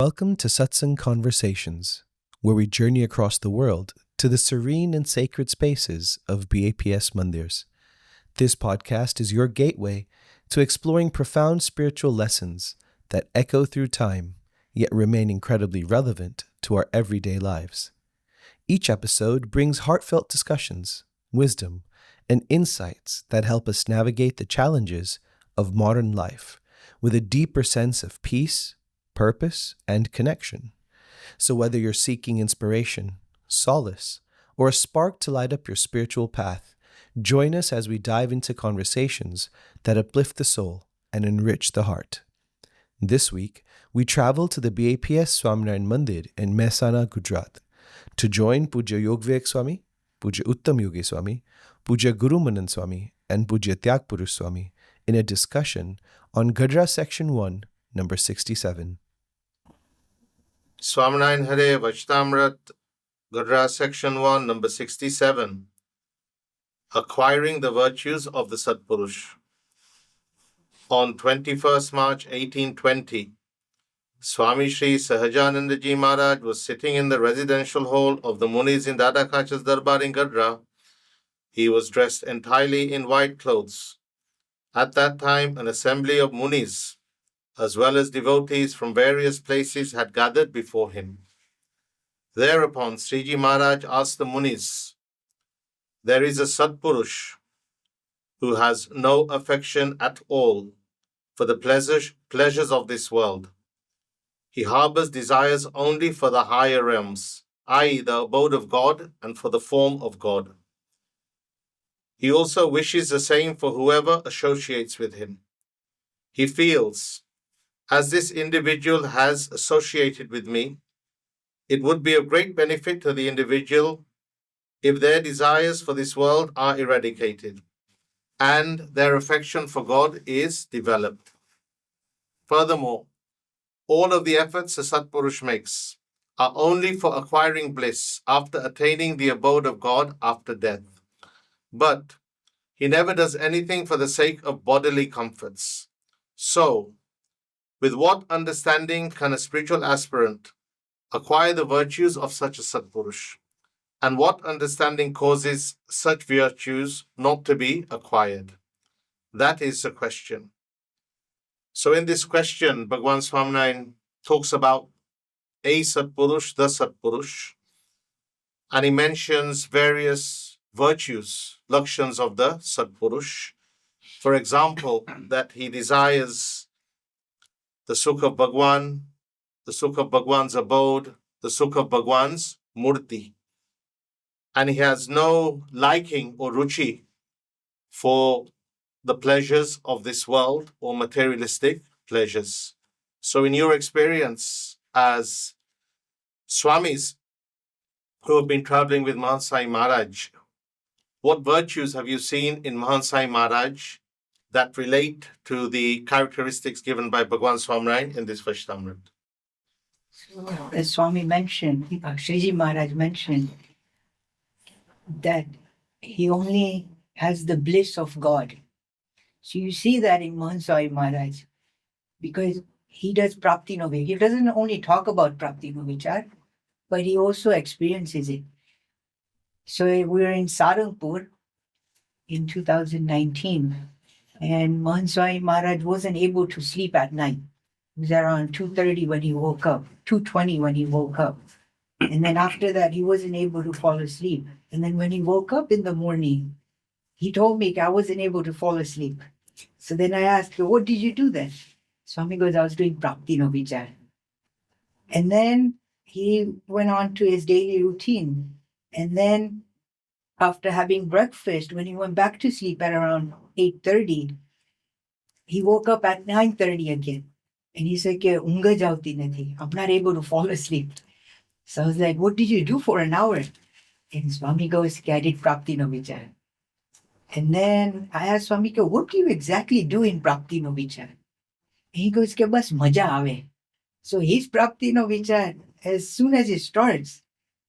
Welcome to Satsang Conversations, where we journey across the world to the serene and sacred spaces of BAPS Mandirs. This podcast is your gateway to exploring profound spiritual lessons that echo through time, yet remain incredibly relevant to our everyday lives. Each episode brings heartfelt discussions, wisdom, and insights that help us navigate the challenges of modern life with a deeper sense of peace, purpose, and connection. So whether you're seeking inspiration, solace, or a spark to light up your spiritual path, join us as we dive into conversations that uplift the soul and enrich the heart. This week, we travel to the BAPS Swaminarayan Mandir in Mehsana, Gujarat, to join Pujya Yogvivek Swami, Pujya Uttam Yogi Swami, Pujya Guru Manan Swami, and Pujya Tyag Purush Swami in a discussion on Gadra Section 1, number 67. Swaminarayan Hare Vachtamrat, Gadra Section 1, number 67. Acquiring the Virtues of the Satpurush. On 21st March 1820, Swami Shri Sahajananda Ji Maharaj was sitting in the residential hall of the Munis in Dada Kach's Darbar in Gadra. He was dressed entirely in white clothes. At that time, an assembly of Munis, as well as devotees from various places, had gathered before him. Thereupon, Sriji Maharaj asked the Munis, "There is a Satpurush who has no affection at all for the pleasures of this world. He harbors desires only for the higher realms, i.e., the abode of God and for the form of God. He also wishes the same for whoever associates with him. He feels, as this individual has associated with me, it would be of great benefit to the individual if their desires for this world are eradicated and their affection for God is developed. Furthermore, all of the efforts a Satpurush makes are only for acquiring bliss after attaining the abode of God after death. But he never does anything for the sake of bodily comforts. So, with what understanding can a spiritual aspirant acquire the virtues of such a Satpurush? And what understanding causes such virtues not to be acquired? That is the question." So in this question, Bhagwan Swaminarayan talks about a Satpurush, the Satpurush, and he mentions various virtues, lakshans of the Satpurush. For example, that he desires the Sukh of Bhagwan, the Sukh of Bhagwan's abode, the Sukh of Bhagwan's murti. And he has no liking or ruchi for the pleasures of this world or materialistic pleasures. So in your experience as Swamis who have been traveling with Mahant Sai Maharaj, what virtues have you seen in Mahant Sai Maharaj that relate to the characteristics given by Bhagwan Swaminarayan in this Vashtamrit? So, as Swami mentioned, Sriji Maharaj mentioned that he only has the bliss of God. So you see that in Mahant Sai Maharaj, because he does Prapti no Vichar. He doesn't only talk about Prapti no Vichar, but he also experiences it. So we were in Saranpur in 2019, and Mahant Sai Maharaj wasn't able to sleep at night. It was around 2:30 when he woke up, 2:20 when he woke up. And then after that, he wasn't able to fall asleep. And then when he woke up in the morning, he told me I wasn't able to fall asleep. So then I asked him, "What did you do then?" Swami goes, "I was doing Prapti no Vichar." And then he went on to his daily routine. And then after having breakfast, when he went back to sleep at around 8:30, he woke up at 9:30 again. And he said, "Unga jauti nathi. I'm not able to fall asleep." So I was like, "What did you do for an hour?" And Swami goes, "I did Prapti no Vichar." And then I asked Swami, "What do you exactly do in Prapti no Vichar?" And he goes, "Bas maja aave." So his Prapti no Vichar, as soon as it starts,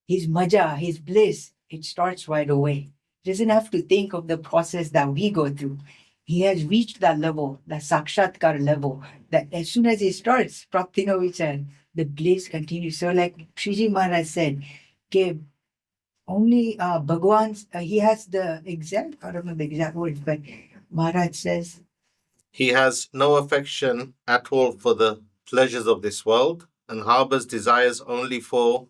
his maja, his bliss, it starts right away. He doesn't have to think of the process that we go through. He has reached that level, that sakshatkar level, that as soon as he starts Prapti no Vichar, the bliss continues. So like Shriji Maharaj said, okay, only Bhagwan, he has the exact, I don't know the exact words, but Maharaj says, He has no affection at all for the pleasures of this world and harbors desires only for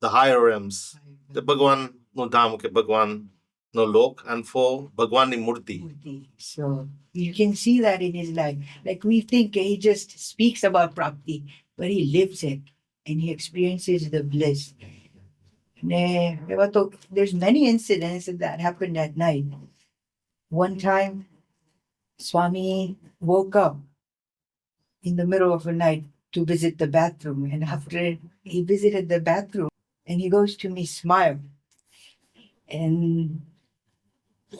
the higher realms. The Bhagwan no dham ke Bhagwan no lok and for Bhagwan ni murti. Murti. So you can see that in his life. Like we think he just speaks about Prapti, but he lives it and he experiences the bliss. There's many incidents that happened at night. One time, Swami woke up in the middle of the night to visit the bathroom. And after he visited the bathroom, and he goes to me, smile. And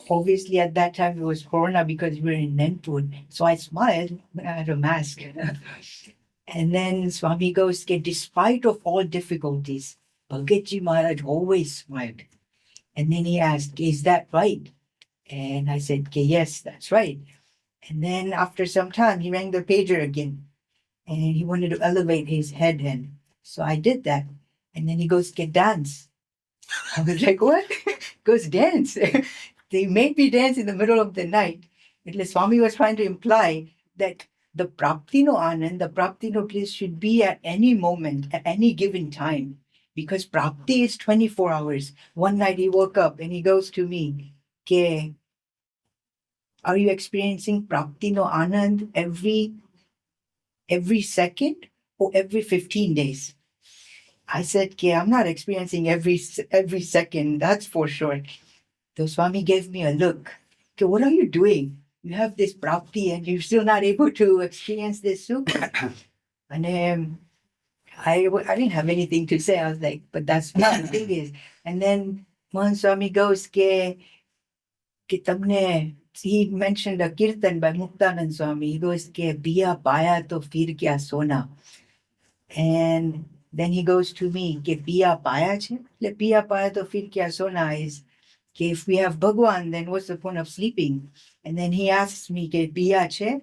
obviously at that time it was Corona because we were in Nentpur. So I smiled, but I had a mask. And then Swami goes, despite of all difficulties, Bhagatji Maharaj always smiled. And then he asked, is that right? And I said, yes, that's right. And then after some time, he rang the pager again. And he wanted to elevate his head. And so I did that. And then he goes, dance. I was like, what? Goes dance. They made me dance in the middle of the night. Because Swami was trying to imply that the Prapti no Anand, the Prapti no bliss should be at any moment, at any given time. Because Prapti is 24 hours. One night he woke up and he goes to me, are you experiencing Prapti no Anand every second or every 15 days? I said, I'm not experiencing every second, that's for sure. The Swami gave me a look. What are you doing? You have this Prapti and you're still not able to experience this sukha. And I didn't have anything to say. I was like, but that's what the thing is. And then Mohan Swami goes, he mentioned a kirtan by Muktanand Swami. He goes, Biya paya to fir kya sona. And then he goes to me, Biya paya che? Biya paya to fir kya sona is, if we have Bhagwan, then what's the point of sleeping? And then he asks me, Biya che?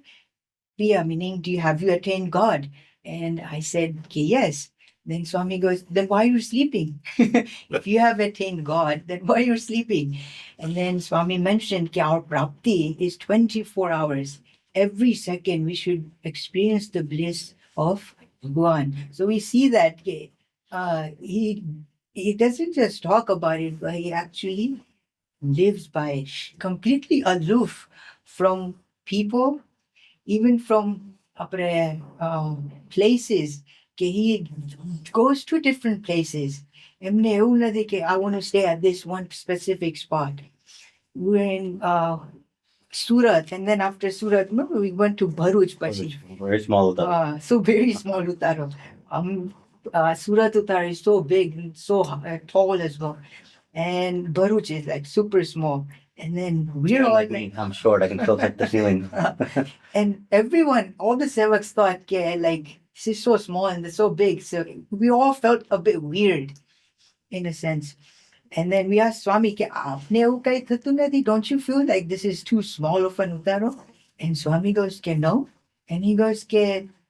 Biya meaning, have you attained God? And I said, yes. Then Swami goes, then why are you sleeping? If you have attained God, then why are you sleeping? And then Swami mentioned our Prapti is 24 hours. Every second we should experience the bliss of Bhagwan. So we see that he doesn't just talk about it, but he actually lives by it, completely aloof from people, even from places. He goes to different places. I want to stay at this one specific spot. We're in Surat, and then after Surat, remember we went to Bharuch. Very small Uttar. So very small Uttaro. Surat Uttar is so big and so tall as well. And Bharuch is like super small. And then we're all like, I'm short, I can still touch the ceiling. and everyone, all the sevaks thought, like, this is so small and they're so big. So we all felt a bit weird, in a sense. And then we asked Swami, don't you feel like this is too small of an Uttaro? And Swami goes, no. And he goes,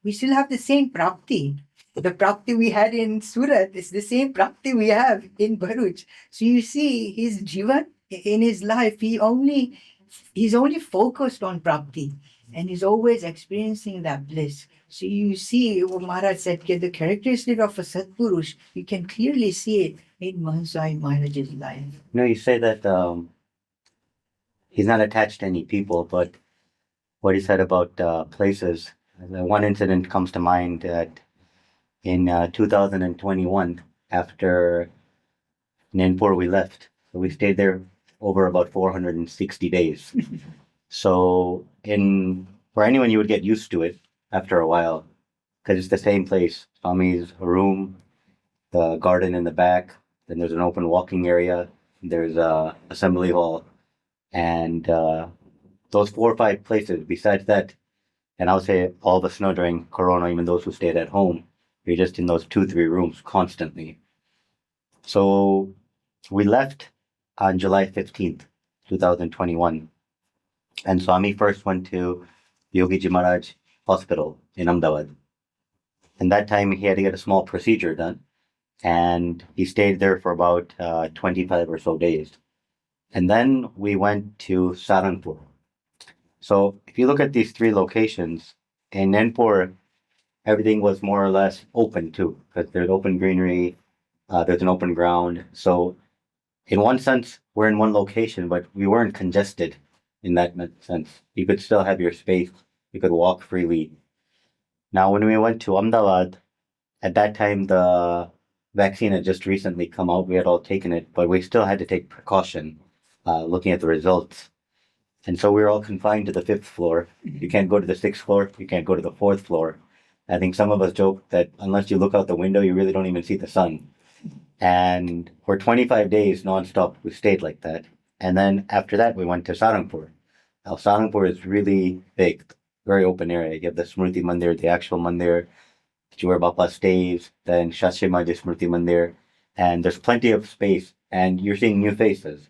we still have the same Prapti. The Prapti we had in Surat is the same Prapti we have in Bharuch. So you see, his Jivan, in his life, he's only focused on Prapti. And he's always experiencing that bliss. So you see what Maharaj said, the characteristic of a Satpurush, you can clearly see it in Mahansai Maharaj's life. You say that he's not attached to any people, but what he said about places, one incident comes to mind that in 2021, after Nagpur we left. So we stayed there over about 460 days. So for anyone, you would get used to it after a while, because it's the same place. Swami's room, the garden in the back, then there's an open walking area, there's a assembly hall, and those 4 or 5 places. Besides that, and I would say all the snow during Corona, even those who stayed at home, you're just in those 2-3 rooms constantly. So we left on July 15th, 2021. And Swami first went to Yogiji Maharaj Hospital in Ahmedabad. And that time he had to get a small procedure done. And he stayed there for about 25 or so days. And then we went to Saranpur. So if you look at these three locations, in Nagpur, everything was more or less open too, because there's open greenery, there's an open ground. So in one sense, we're in one location, but we weren't congested in that sense. You could still have your space. You could walk freely. Now, when we went to Ahmedabad, at that time, the vaccine had just recently come out. We had all taken it, but we still had to take precaution looking at the results. And so we were all confined to the fifth floor. You can't go to the sixth floor. You can't go to the fourth floor. I think some of us joke that unless you look out the window, you really don't even see the sun. And for 25 days nonstop, we stayed like that. And then after that, we went to Saranpur. Now, Saranpur is really big, very open area. You have the Smriti Mandir, the actual Mandir, where Bapa stays, then Shashima Smriti Mandir, and there's plenty of space, and you're seeing new faces.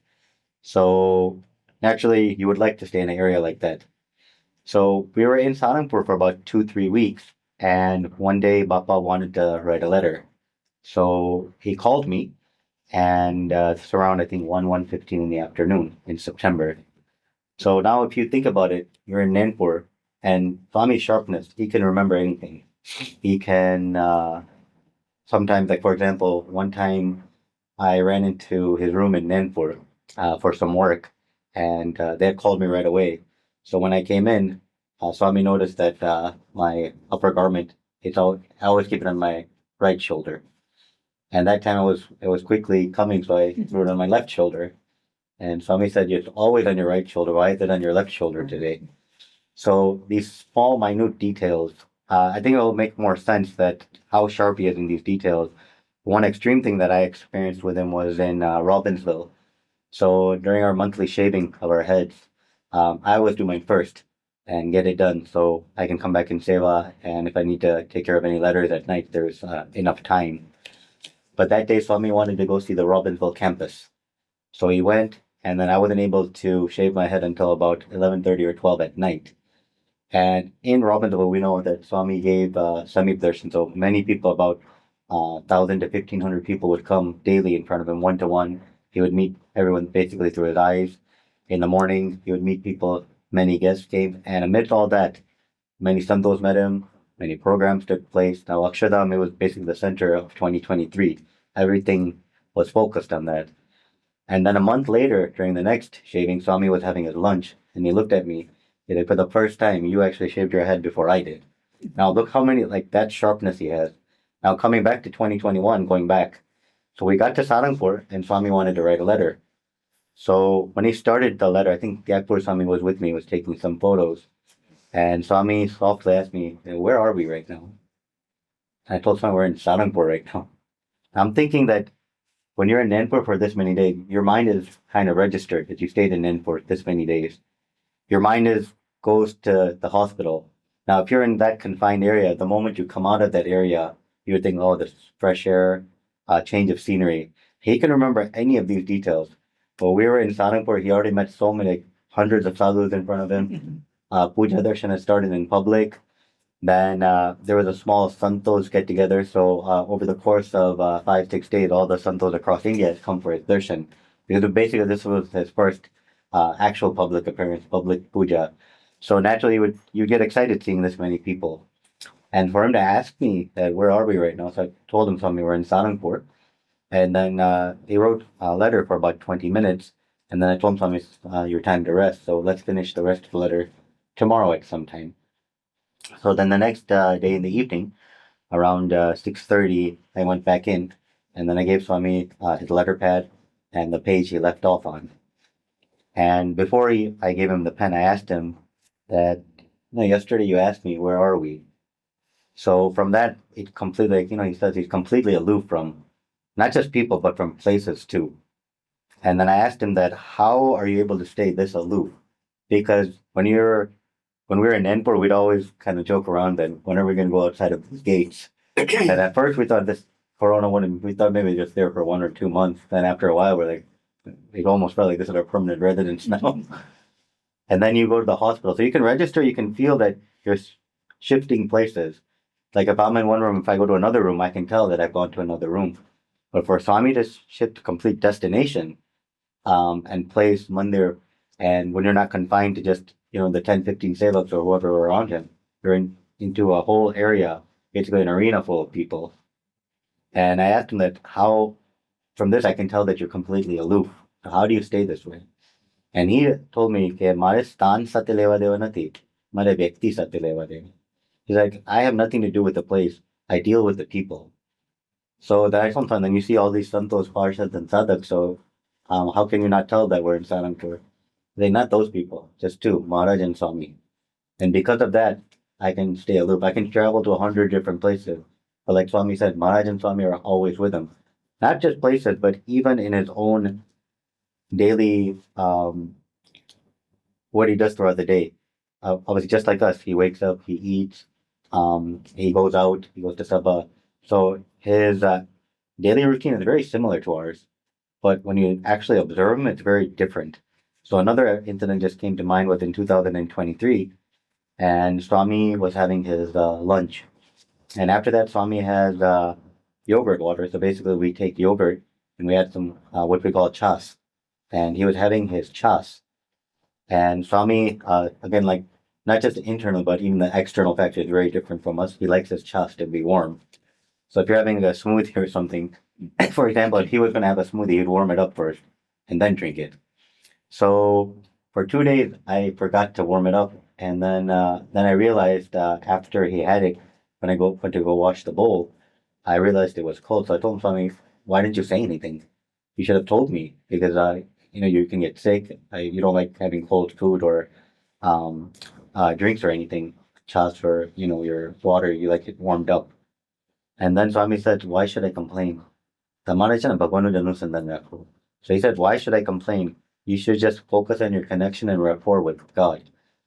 So naturally, you would like to stay in an area like that. So we were in Saranpur for about 2-3 weeks, and one day Bapa wanted to write a letter. So he called me, and it's around I think 1:15 in the afternoon in September. So now, if you think about it, you're in Nagpur, and Swami's sharpness, he can remember anything. He can sometimes, like for example, one time I ran into his room in Nagpur for some work, and they had called me right away. So when I came in, Swami noticed that my upper garment, I always keep it on my right shoulder. And that time it was quickly coming, so I threw it on my left shoulder. And Swami said, "It's always on your right shoulder. Why is it on your left shoulder today?" So these small, minute details, I think it will make more sense that how sharp he is in these details. One extreme thing that I experienced with him was in Robbinsville. So during our monthly shaving of our heads, I always do mine first and get it done so I can come back in Seva. And if I need to take care of any letters at night, there's enough time. But that day, Swami wanted to go see the Robbinsville campus. So he went, and then I wasn't able to shave my head until about 11:30 or 12 at night. And in Robbinsville, we know that Swami gave Samip Darshan, so many people, about 1,000 to 1,500 people would come daily in front of him, one-to-one. He would meet everyone basically through his eyes. In the morning, he would meet people, many guests came, and amidst all that, many santos met him, many programs took place. Now, Akshardham, it was basically the center of 2023. Everything was focused on that. And then a month later, during the next shaving, Swami was having his lunch, and he looked at me. He said, "For the first time, you actually shaved your head before I did." Now, look how many, like, that sharpness he has. Now, coming back to 2021, going back. So we got to Saranpur, and Swami wanted to write a letter. So when he started the letter, I think Yakpur Swami was with me, was taking some photos. And Swami softly asked me, "Where are we right now?" And I told Swami, "We're in Saranpur right now." I'm thinking that when you're in Nagpur for this many days, your mind is kind of registered that you stayed in Nagpur this many days. Your mind goes to the hospital. Now, if you're in that confined area, the moment you come out of that area, you would think, "Oh, this fresh air, change of scenery." He can remember any of these details. But we were in Saranpur, he already met so many, like, hundreds of sadhus in front of him. Puja Darshan had started in public. Then there was a small Santos get together. So over the course of 5-6 days, all the Santos across India had come for his darshan. Because basically this was his first actual public appearance, public puja. So naturally you get excited seeing this many people. And for him to ask me that, "Where are we right now?" So I told him something, we're in Saranpur. And then he wrote a letter for about 20 minutes. And then I told him something, "It's your time to rest. So let's finish the rest of the letter tomorrow at some time." So then the next day in the evening, around 6:30, I went back in, and then I gave Swami his letter pad and the page he left off on. And before I gave him the pen, I asked him that, yesterday you asked me, "Where are we?" So from that, it completely, he says he's completely aloof from not just people, but from places too. And then I asked him that, how are you able to stay this aloof? Because when we were in Nagpur, we'd always kind of joke around that when are we going to go outside of these gates? And at first we thought this Corona we thought maybe just there for 1 or 2 months. Then after a while, it almost felt like this is our permanent residence now. And then you go to the hospital. So you can register, you can feel that you're shifting places. Like if I'm in one room, if I go to another room, I can tell that I've gone to another room. But for Swami to shift to complete destination, and place mandir, and when you're not confined to just, the 10, 15 sevaks or whoever are around him, you're into a whole area, basically an arena full of people. And I asked him that how, from this, I can tell that you're completely aloof. How do you stay this way? And he told me, "Ke mare stan satya leva deva nati, mare vyakti satya leva deva." He's like, I have nothing to do with the place. I deal with the people. So that sometimes then you see all these santos, parshads, and sadhaks. So how can you not tell that we're in Saranpur? They're not those people, just two, Maharaj and Swami. And because of that, I can stay aloof. I can travel to 100 different places. But like Swami said, Maharaj and Swami are always with him. Not just places, but even in his own daily, what he does throughout the day. Obviously, just like us, he wakes up, he eats, he goes out, he goes to Sabha. So his daily routine is very similar to ours. But when you actually observe him, it's very different. So another incident just came to mind was in 2023, and Swami was having his lunch. And after that, Swami has yogurt water. So basically, we take yogurt and we add some what we call chas. And he was having his chas. And Swami, again, like not just internal, but even the external factor is very different from us. He likes his chas to be warm. So if you're having a smoothie or something, for example, if he was going to have a smoothie, he'd warm it up first and then drink it. So for 2 days, I forgot to warm it up, and then I realized after he had it, when I went to go wash the bowl, I realized it was cold. So I told him, Swami, why didn't you say anything? You should have told me because you can get sick. You don't like having cold food or drinks or anything. Chas or your water, you like it warmed up. And then Swami said, why should I complain? So he said, why should I complain? You should just focus on your connection and rapport with God.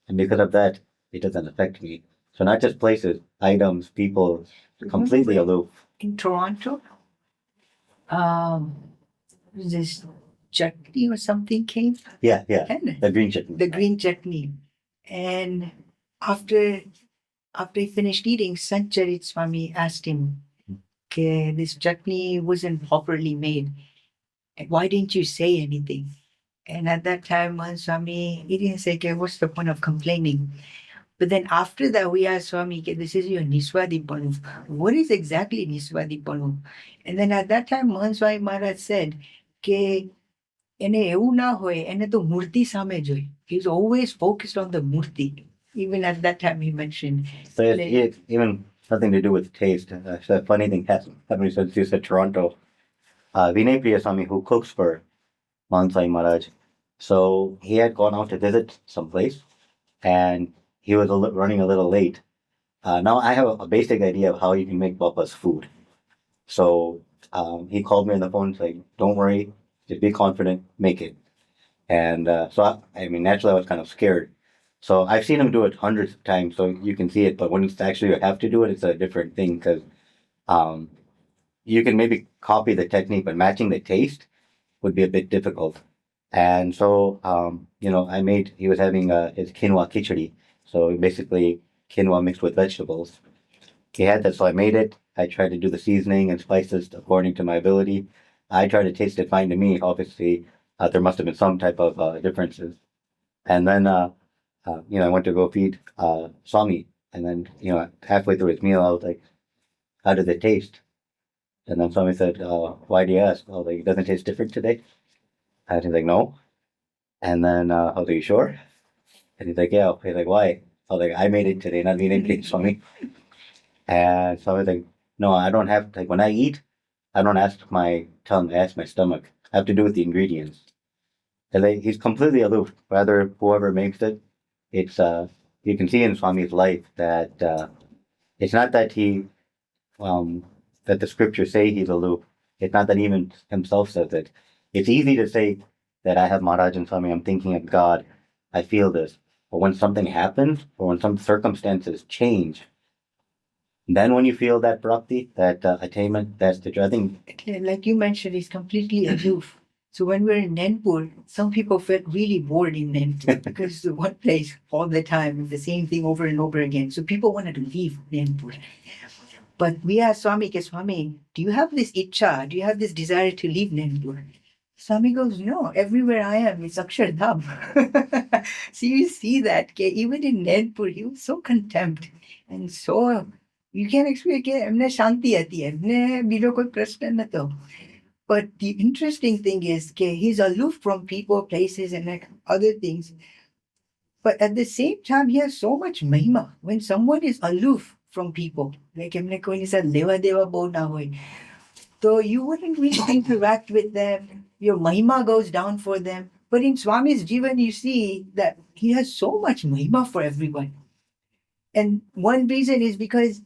And because of that, it doesn't affect me. So not just places, items, people, completely aloof. In Toronto, this chutney or something came. Yeah, And the green chutney. the green chutney. And after he finished eating, Sancharit Swami asked him, okay, this chutney wasn't properly made. And why didn't you say anything? And at that time, Swami, he didn't say, okay, what's the point of complaining? But then after that, we asked Swami, okay, this is your Niswadipanu. What is exactly Niswadipanu? And then at that time, Swami Maharaj said, okay, એને એવું ના હોય એને તો મૂર્તિ સામે જોઈ. He's always focused on the murti. Even at that time he mentioned. So it's even nothing to do with taste. A funny thing happened since you said Toronto. Vinay Priya Swami, who cooks for Mansai Maharaj, so he had gone out to visit someplace and he was running a little late. Now I have a basic idea of how you can make Bapa's food. So he called me on the phone and said, don't worry, just be confident, make it. And so I mean, naturally, I was kind of scared. So I've seen him do it hundreds of times, so you can see it. But when it's actually you have to do it, it's a different thing because you can maybe copy the technique, but matching the taste would be a bit difficult. And so, he was having his quinoa khichdi. So basically, quinoa mixed with vegetables. He had that, so I made it. I tried to do the seasoning and spices according to my ability. I tried to taste it fine to me. Obviously, there must have been some type of differences. And then, I went to go feed Swami. And then, halfway through his meal, I was like, how did it taste? And then Swami said, why do you ask? I was like, it doesn't taste different today? And he's like, no. And then I was like, you sure? And he's like, yeah. He's like, why? I was like, I made it today, not me anything, Swami. And so I was like, no, I don't have, like, when I eat, I don't ask my tongue, I ask my stomach. I have to do with the ingredients. And like, he's completely aloof. Whether whoever makes it, it's you can see in Swami's life that it's not that that the scriptures say he's aloof. It's not that even himself says it. It's easy to say that I have Maharaj and Swami, I'm thinking of God, I feel this. But when something happens or when some circumstances change, then when you feel that bhakti, that attainment, that's the I think. Like you mentioned, he's completely aloof. So when we're in Nainpur, some people felt really bored in Nainpur because it's one place all the time, the same thing over and over again. So people wanted to leave Nainpur. But we asked Swami, Swami, do you have this itcha? Do you have this desire to leave Nandpur? Swami goes, no, everywhere I am is Akshardham. So you see that, even in Nandpur, he was so contempt and so, you can explain, emne shanti aati hai, emne bijo koi prashna nato. But the interesting thing is, he's aloof from people, places, and like other things. But at the same time, he has so much mahima. When someone is aloof from people, like emne koi ni sa leva deva bo na hoy, so you wouldn't really interact with them. Your mahima goes down for them. But in Swami's Jivan, you see that he has so much mahima for everyone. And one reason is because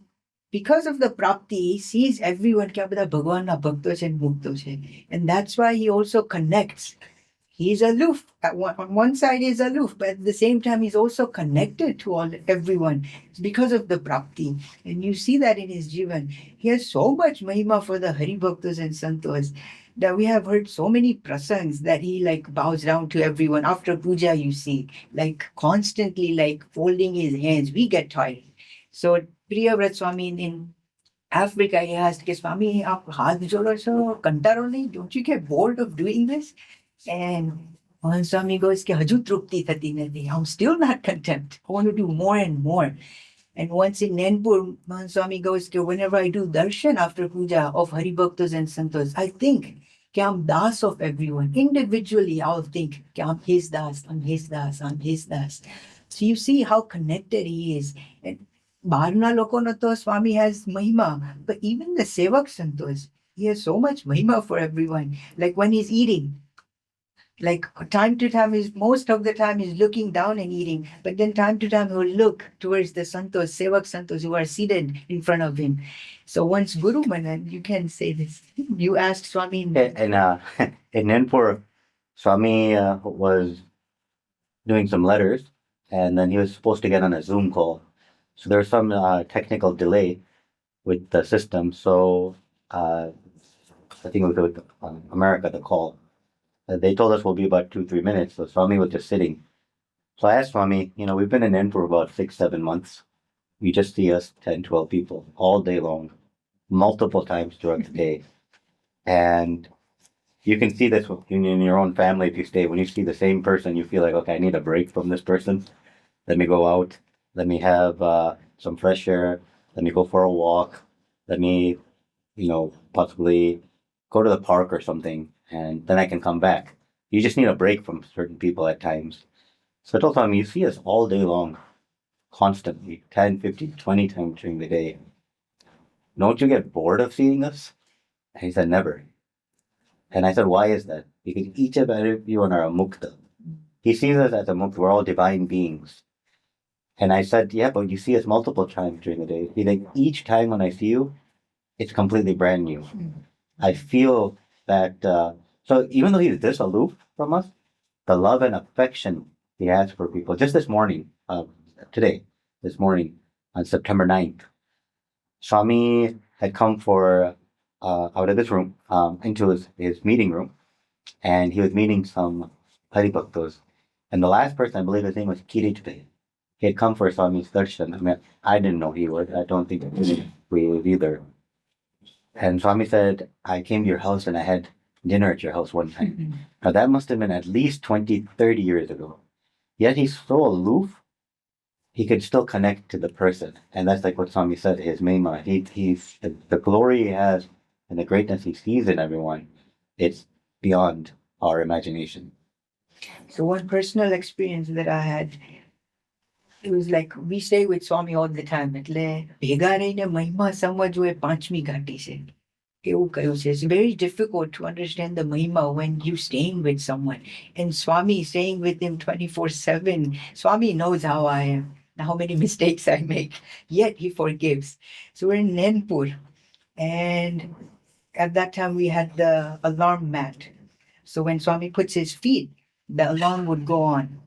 of the prapti, he sees everyone kya bata Bhagwan na bhakto se mukto se. And that's why he also connects. He's aloof. On one side, he's aloof, but at the same time, he's also connected to everyone. It's because of the prapti. And you see that in his jivan. He has so much mahima for the Hari Bhaktas and Santos that we have heard so many prasangs that he like bows down to everyone. After puja, you see, like constantly like folding his hands. We get tired. So Priyavrat Swami in Africa, he asked, Swami, aap haath jodo so kantaro nahi? Don't you get bored of doing this? And Mahan Swami goes, Haju trupti thati nahi. I'm still not content. I want to do more and more. And once in Nandpur, Mahan Swami goes, whenever I do darshan after puja of Hari Bhaktas and Santos, I think I'm das of everyone. Individually, I'll think I'm his das, I'm his das, I'm his das. So you see how connected he is. And Bharna Lokonato Swami has mahima, but even the Sevak Santos, he has so much mahima for everyone. Like when he's eating, like time to time is most of the time he's looking down and eating, but then time to time he'll look towards the Santos, Sevak Santos who are seated in front of him. So once Guru Manan, you can say this. You asked Swami. And in Nandpur, Swami was doing some letters, and then he was supposed to get on a Zoom call. So there was some technical delay with the system. So I think it was with America, the call. They told us we'll be about 2-3 minutes. So Swami was just sitting. So I asked Swami, we've been in N for about 6-7 months. You just see us 10-12 people all day long, multiple times throughout the day. And you can see this in your own family if you stay. When you see the same person, you feel like, okay, I need a break from this person. Let me go out. Let me have some fresh air. Let me go for a walk. Let me, possibly go to the park or something, and then I can come back. You just need a break from certain people at times. So I told him, you see us all day long, constantly, 10, 15, 20 times during the day. Don't you get bored of seeing us? And he said, never. And I said, why is that? Because each of everyone are a mukta. He sees us as a mukta. We're all divine beings. And I said, yeah, but you see us multiple times during the day. He's like, each time when I see you, it's completely brand new. I feel that, so even though he's this aloof from us, the love and affection he has for people. Just this morning, this morning, on September 9th, Swami had come for, out of this room, into his meeting room, and he was meeting some Hari Bhaktos. And the last person, I believe his name was Kirit. He had come for Swami's darshan. I mean, I didn't know he would. I don't think we would either. And Swami said, I came to your house and I had dinner at your house one time. Mm-hmm. Now that must have been at least 20, 30 years ago. Yet he's so aloof, he could still connect to the person. And that's like what Swami said, his mahima. He's the glory he has and the greatness he sees in everyone, it's beyond our imagination. So one personal experience that I had, it was like we stay with Swami all the time. એટલે ભેગા રહીને મહિમા સમજવો એ પાંચમી ઘાટી છે. એવું કહ્યું છે. It's very difficult to understand the mahima when you're staying with someone. And Swami staying with him 24/7. Swami knows how I am, how many mistakes I make. Yet he forgives. So we're in Nandpur. And at that time we had the alarm mat. So when Swami puts his feet, the alarm would go on.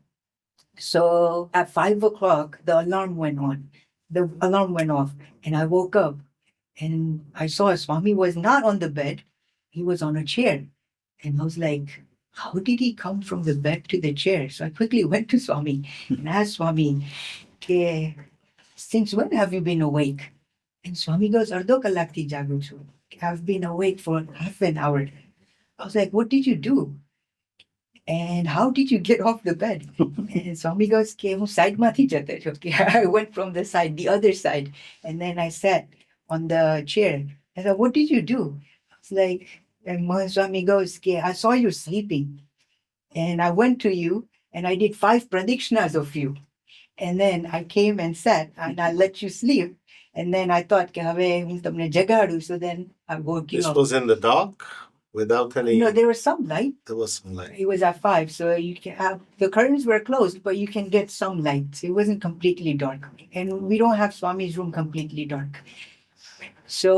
So at 5 o'clock, the alarm went on. The alarm went off, and I woke up, and I saw Swami was not on the bed; he was on a chair, and I was like, "How did he come from the bed to the chair?" So I quickly went to Swami and asked Swami, "Since when have you been awake?" And Swami goes, Ardo kalak ti jago chu. I've been awake for half an hour. I was like, what did you do? And how did you get off the bed? And Swami goes, "Ke હું સાઈડમાંથી જતો રહ્યો." Okay, I went from the side, the other side, and then I sat on the chair. I said, "What did you do?" I was like, and Mohan Swami goes, "Ke I saw you sleeping, and I went to you, and I did 5 pradikshanas of you, and then I came and sat, and I let you sleep, and then I thought, ke હવે હું તમને જગાડું." So then I woke you This up. was in the dark without any. No, there was some light. There was some light. It was at 5, so you can have the curtains were closed, but you can get some light. It wasn't completely dark, and we don't have Swami's room completely dark. So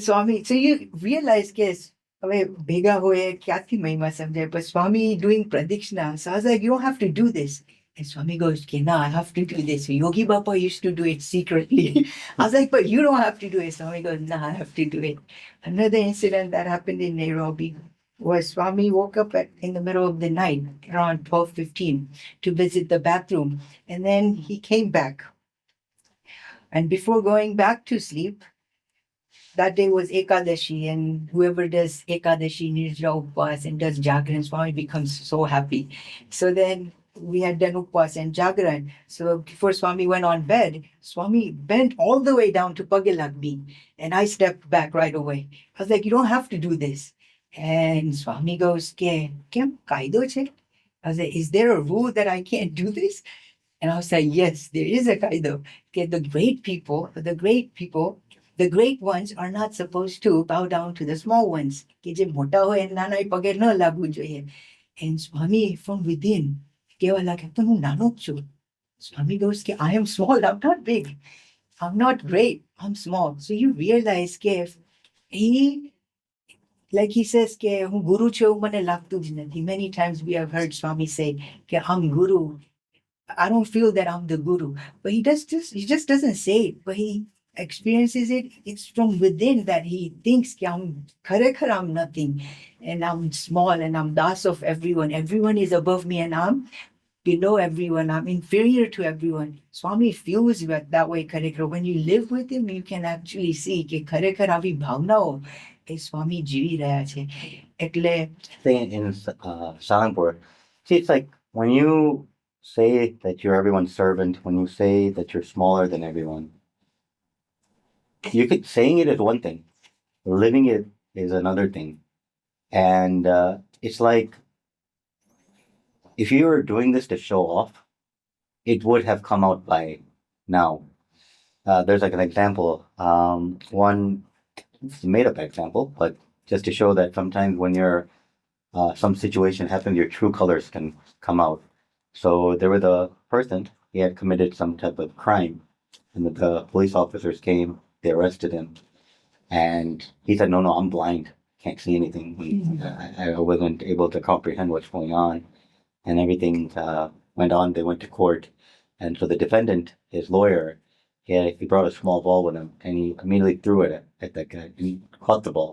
Swami, so you realize, yes, હવે ભેગા હોય ક્યાંથી મહિમા સમજાય, but Swami doing pradikshana. So I was like, you don't have to do this. And Swami goes, okay, no, I have to do this. So Yogi Baba used to do it secretly. I was like, but you don't have to do it. Swami goes, no, I have to do it. Another incident that happened in Nairobi was Swami woke up in the middle of the night around 12:15 to visit the bathroom. And then he came back. And before going back to sleep, that day was Ekadashi, and whoever does Ekadashi, Nirjala Upwas, and does Jagran, Swami becomes so happy. So then we had done Upwas and Jagran. So before Swami went on bed, Swami bent all the way down to Pagalagbi, and I stepped back right away. I was like, you don't have to do this. And Swami goes, Kem kaido che? I was like, is there a rule that I can't do this? And I was like, yes, there is a kaido. The great ones are not supposed to bow down to the small ones. કે જે મોટા હોય એના નાના પગે ન લાગવું જોઈએ. And Swami from within કહેવા લાગે, તો હું નાનો જ છું. Swami goes, I am small, I'm not big. I'm not great, I'm small. So you realize he, like he says, હું ગુરુ છું એવું મને લાગતું જ નથી. Many times we have heard Swami say, I'm guru. I don't feel that I'm the guru. But he just doesn't say it, but he experiences it. It's from within that he thinks I'm nothing, and I'm small, and I'm das of everyone. Everyone is above me, and I'm below everyone. I'm inferior to everyone. Swami feels that way. When you live with him, you can actually see that આવી ભાવનાઓ એ સ્વામી જીવી રહ્યા છે. એટલે Thing in Salampur, see, it's like when you say that you're everyone's servant, when you say that you're smaller than everyone, saying it is one thing, living it is another thing. And it's like, if you were doing this to show off, it would have come out by now. There's like an example, one made up example, but just to show that sometimes when you're some situation happens, your true colors can come out. So there was a person, he had committed some type of crime, and the police officers came, they arrested him, and he said, no, I'm blind, can't see anything. I wasn't able to comprehend what's going on, and everything went on. They went to court, and so the defendant, his lawyer, he brought a small ball with him, and he immediately threw it at that guy, and he caught the ball.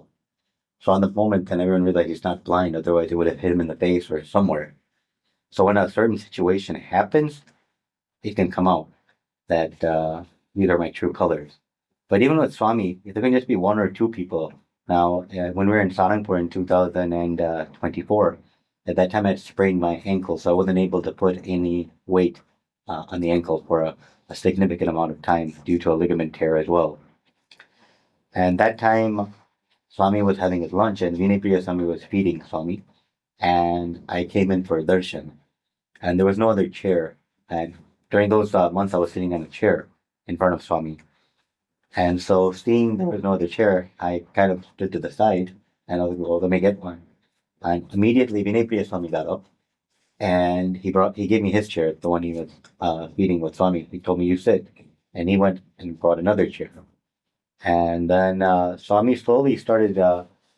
So on the moment, then everyone realized he's not blind, otherwise it would have hit him in the face or somewhere. So when a certain situation happens, it can come out that these are my true colors. But even with Swami, there can just be 1 or 2 people. Now, when we were in Sarangpur in 2024, at that time I had sprained my ankle, so I wasn't able to put any weight on the ankle for a significant amount of time due to a ligament tear as well. And that time, Swami was having his lunch, and Vinay Priya Swami was feeding Swami, and I came in for darshan, and there was no other chair. And during those months, I was sitting on a chair in front of Swami. And so seeing there was no other chair, I kind of stood to the side, and I was like, well, let me get one. And immediately Vinay Priya Swami got up, and he gave me his chair, the one he was feeding with Swami. He told me, you sit. And he went and brought another chair. And then Swami slowly started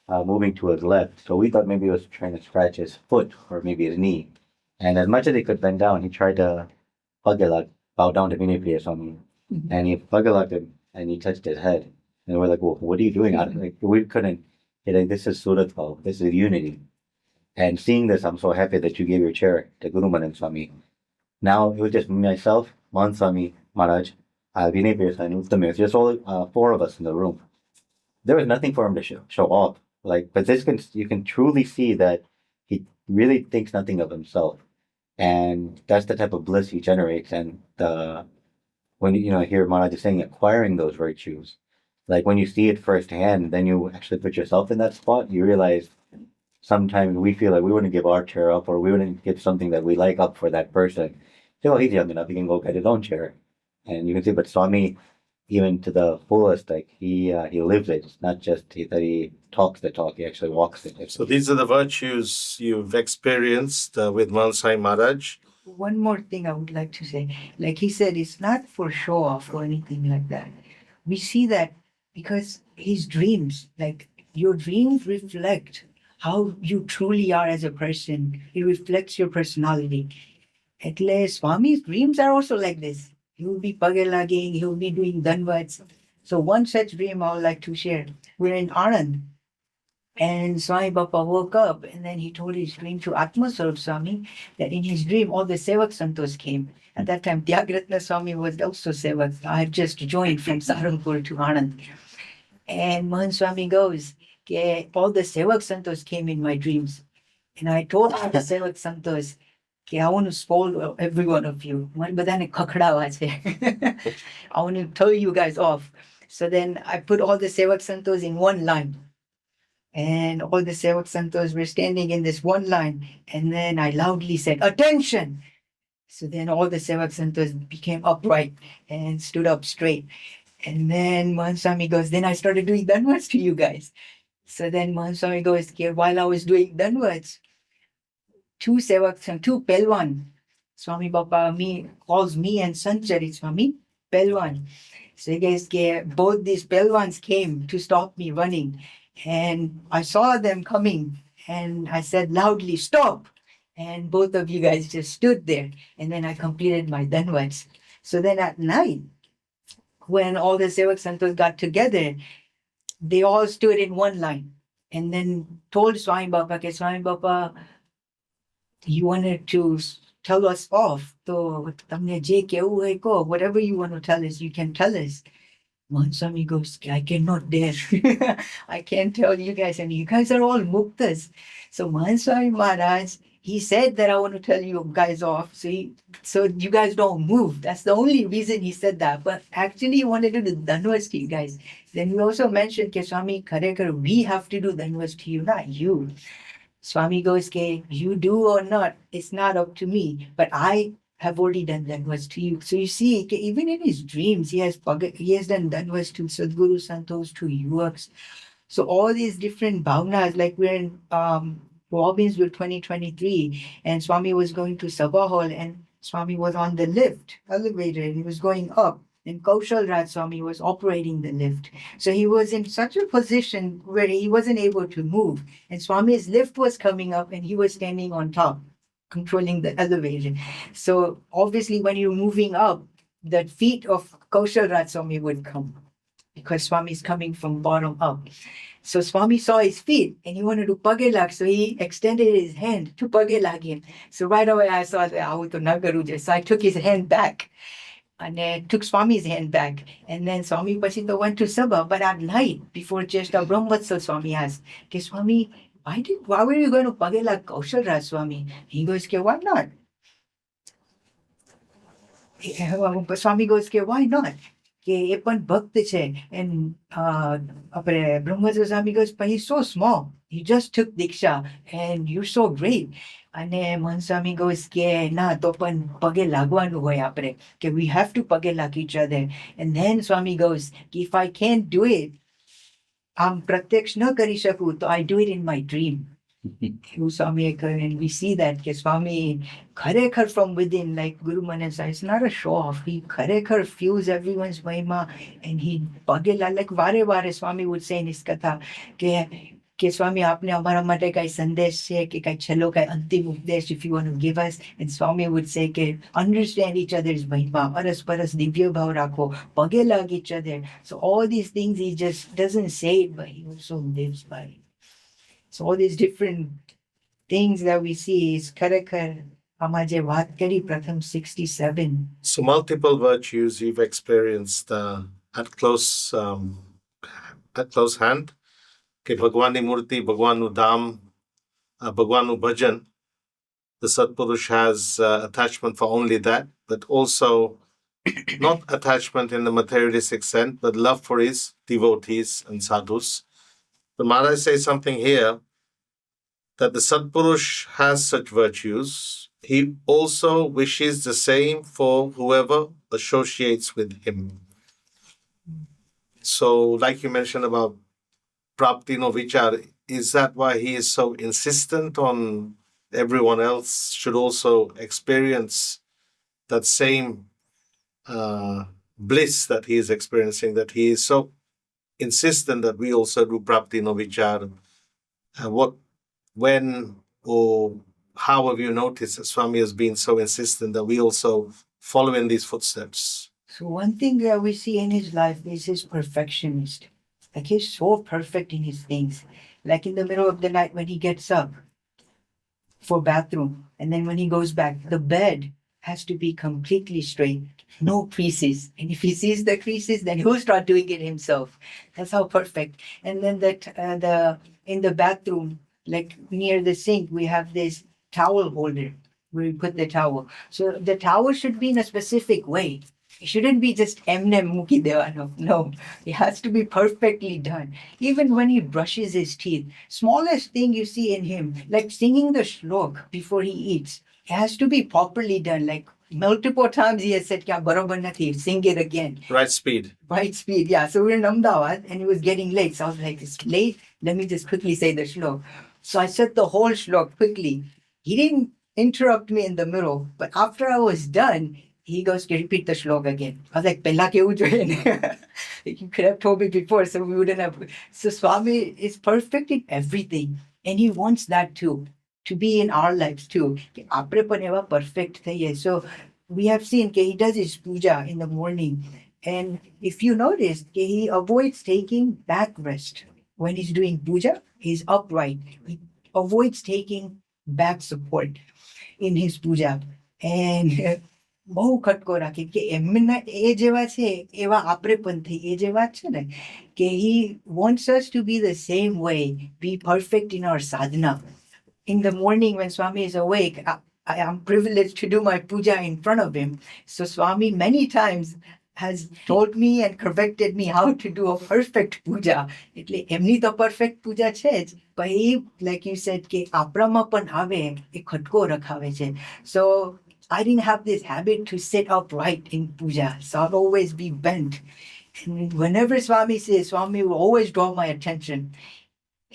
moving to his left. So we thought maybe he was trying to scratch his foot or maybe his knee. And as much as he could bend down, he tried to bow down to Vinay Priya Swami. And he pagalaked him, and he touched his head. And we're like, well, what are you doing? We couldn't. Like, this is Suratbhav. This is unity. And seeing this, I'm so happy that you gave your chair to Guru Manan Swami. Now it was just myself, Mohan Swami Maharaj, Vinay and Uttam, just all four of us in the room. There was nothing for him to show off. Like, but you can truly see that he really thinks nothing of himself, and that's the type of bliss he generates. And when hear Maharaj is saying acquiring those virtues, like when you see it firsthand, then you actually put yourself in that spot. You realize sometimes we feel like we wouldn't give our chair up, or we wouldn't give something that we like up for that person. So, oh, he's young enough; he can go get his own chair, and you can see. But Swami, even to the fullest, like he lives it. It's not just that he talks the talk; he actually walks it. So these are the virtues you've experienced with Mansai Maharaj. One more thing I would like to say. Like he said, it's not for show off or anything like that. We see that because his dreams, like your dreams reflect how you truly are as a person. It reflects your personality. At least Swami's dreams are also like this. He will be pagelaging, he will be doing dhanvats. So one such dream I would like to share. We're in Anand. And Swami Bappa woke up and then he told his dream to Atmaswarup Swami that in his dream all the Sevak Santos came. At that time, Tyagratna Swami was also Sevak. I had just joined from Saharanpur to Anand. And Mahan Swami goes, all the Sevak Santos came in my dreams. And I told all the Sevak Santos, I want to spoil every one of you. I want to tell you guys off. So then I put all the Sevak Santos in one line. And all the Sevak Santos were standing in this one line. And then I loudly said, attention! So then all the Sevak Santos became upright and stood up straight. And then Mahanswami goes, then I started doing dhanvats to you guys. So then Mahanswami goes, while I was doing dhanvats, two Pelwan, Swami Bappa calls me and Sanchari Swami Pelwan. So he goes, both these Pelwans came to stop me running. And I saw them coming and I said loudly, stop. And both of you guys just stood there. And then I completed my dhanvats. So then at night, when all the Sevak Santos got together, they all stood in one line and then told Swami Bappa, Swami Bappa, you wanted to tell us off. So, whatever you want to tell us, you can tell us. Mahanswami goes, I cannot dare. I can't tell you guys, and you guys are all muktas. So Mahanswami Maharaj, he said that I want to tell you guys off, so you guys don't move. That's the only reason he said that. But actually, he wanted to do dhanvats to you guys. Then we also mentioned, Swami Kharekar, we have to do dhanvats to you, not you. Swami goes, you do or not, it's not up to me. But I have already done dhanvats to you. So you see, even in his dreams, he has done dhanvats to Sadguru Santos, to Yuvaks. So all these different bhavnas, like we're in Robbinsville 2023, and Swami was going to Sabha Hall, and Swami was on the elevator, and he was going up. And Kaushal Raj Swami was operating the lift. So he was in such a position where he wasn't able to move. And Swami's lift was coming up, and he was standing on top, controlling the elevator. So obviously when you're moving up, the feet of Kaushal Raj Swami would come because Swami is coming from bottom up. So Swami saw his feet and he wanted to pagelag. So he extended his hand to pagelag him. So right away I saw that so I took his hand back. And took Swami's hand back. And then Swami Pasita went to Sabha. But at night, before Cheshta Brahmvatsal, Swami asked, Swami, why were you going to Pagela Kaushal Raj Swami? He goes, why not? Swami goes, why not? And Brahmvatsal Swami goes, but he's so small. He just took Diksha and you're so great. And Mahanswami goes, we have to page lag each other. And then Swami goes, if I can't do it, pratyaksh na kari shaku, so I do it in my dream. And we see that Swami Kharekar from within, like Guru Manan said, it's not a show off. He Kharekar feels everyone's mahima and he pagela, like Vare Swami would say in his katha, कि स्वामी आपने हमारा માટે કઈ સંદેશ છે કે કઈ છેલ્લો કઈ અંતિમ ઉપદેશ if you want to give us. And Swami would say કે understand each other's મહિમા, પરસ્પરસ દિવ્ય ભાવ રાખો, પગે લાગ each other. So all these things he just doesn't say it, but he also lives by it. So all these different things that we see is Kharekar આમાં જે વાત કરી પ્રથમ 67. So multiple virtues you've experienced at close hand. કે ભગવાનની મૂર્તિ, ભગવાનનું ધામ, ભગવાનનું ભજન. The Satpurush has attachment for only that, but also not attachment in the materialistic sense, but love for his devotees and sadhus. But Maharaj says something here, that the Satpurush has such virtues. He also wishes the same for whoever associates with him. So, like you mentioned about Prapti no Vichar, is that why he is so insistent on everyone else should also experience that same bliss that he is experiencing, that he is so insistent that we also do Prapti no Vichar? When or how have you noticed that Swami has been so insistent that we also follow in these footsteps? So one thing that we see in his life is his perfectionist. Like he's so perfect in his things. Like in the middle of the night when he gets up for bathroom, and then when he goes back, the bed has to be completely straight, no creases. And if he sees the creases, then he'll start doing it himself. That's how perfect. And then in the bathroom, like near the sink, we have this towel holder where we put the towel. So the towel should be in a specific way. It shouldn't be just emnem muki devano. No, it has to be perfectly done. Even when he brushes his teeth, smallest thing you see in him, like singing the shlok before he eats, it has to be properly done. Like multiple times he has said, "Kya barabar nathi, sing it again." Right speed. Right speed, yeah. So we're in Ahmedabad and it was getting late. So I was like, it's late. Let me just quickly say the shlok. So I said the whole shlok quickly. He didn't interrupt me in the middle. But after I was done, he goes, "Can you repeat the shlok again?" I was like, "Pehla kevu joye." You could have told me before, so we wouldn't have. So Swami is perfect in everything. And he wants that too, to be in our lives too. Ki apne pan eva perfect thaiye. So we have seen that he does his puja in the morning. And if you notice, he avoids taking back rest. When he's doing puja, he's upright. He avoids taking back support in his puja. And બહુ ખટકો રાખે કે એમના એ જેવા છે એવા આપણે પણ થઈ એ જે વાત છે ને કે he wants us to be the same way, be perfect in our sadhana. In the morning when Swami is awake, I am privileged to do my puja in front of him. So Swami many times has told me and corrected me how to do a perfect puja. એટલે એમની તો perfect puja છે જ, but he, like you said, કે આપણામાં પણ આવે એ ખટકો રખાવે છે. So I didn't have this habit to sit upright in puja, so I'd always be bent. And whenever Swami says, Swami will always draw my attention.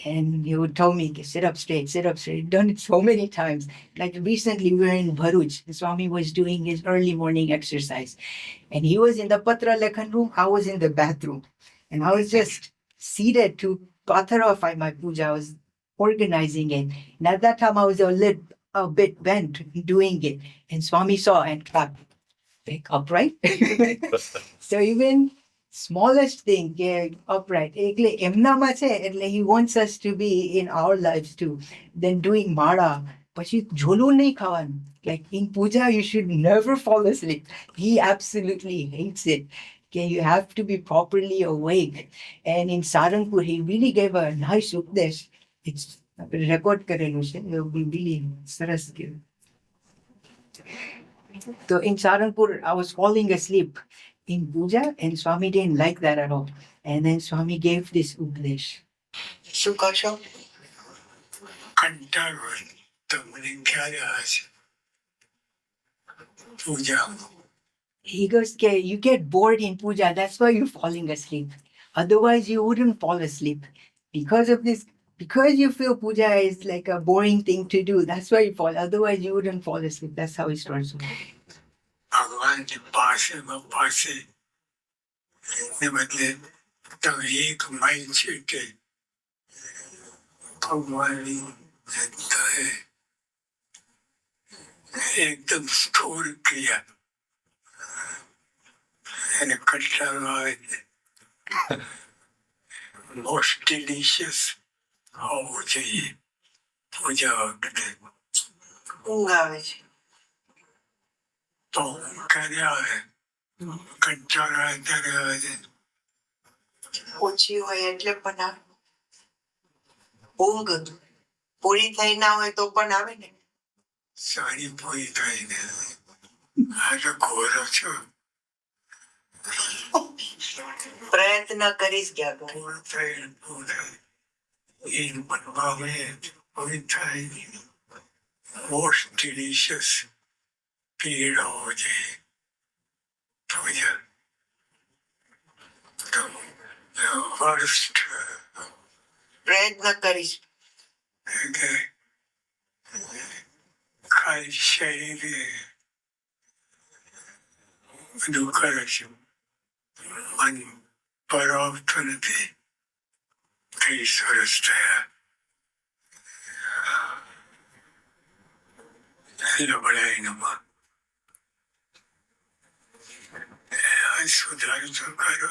And he would tell me, sit up straight, sit up straight. I've done it so many times. Like recently we were in Bharuch. The Swami was doing his early morning exercise. And he was in the Patra Lekhan room, I was in the bathroom. And I was just seated to patharify my puja. I was organizing it. And at that time I was a bit bent doing it. And Swami saw and clapped. Pick upright. So even smallest thing, upright. એટલે એમનામાં છે, એટલે he wants us to be in our lives too. Then doing mara. પછી ઝોલું નહીં ખાવાનું. Like in puja, you should never fall asleep. He absolutely hates it. Okay, you have to be properly awake. And in Saranpur, he really gave a nice updesh. It's record કરેલું છે. It will be really સરસ. So in Saranpur, I was falling asleep in puja, and Swami didn't like that at all. And then Swami gave this updesh. Sukasha Kantarun Dominicana Puja. He goes, "Okay, you get bored in puja, that's why you're falling asleep. Otherwise, you wouldn't fall asleep. Because of this, because you feel puja is like a boring thing to do, that's why you fall. Otherwise, you wouldn't fall asleep." That's how he starts. Bhagwan के पास है वो पास है ने बदले तो एक mile छीटे भगवान रहता है एकदम स्थूल क्रिया and कट्टर most delicious હોવું જોઈએ પૂજા વખતે ઊંઘ આવે છે. तो क्या है कंचा रहता रहे ઓછી હોય એટલે પણ આવે ઊંઘ પૂરી થઈ ના હોય તો પણ આવે ને सारी पूरी थी आज घोरो छो પ્રયત્ન કરીશ ગયા पूर्ण थे पूर्ण इन बनवावे पूरी थी most delicious period हो जाए तो ये the worst પ્રયત્ન કરીશ okay ખાલી શરીરે બધું કરે છે મન પરાવતું નથી કઈ સરસ થયા લબડાઈનામાં સુધારો તો કરો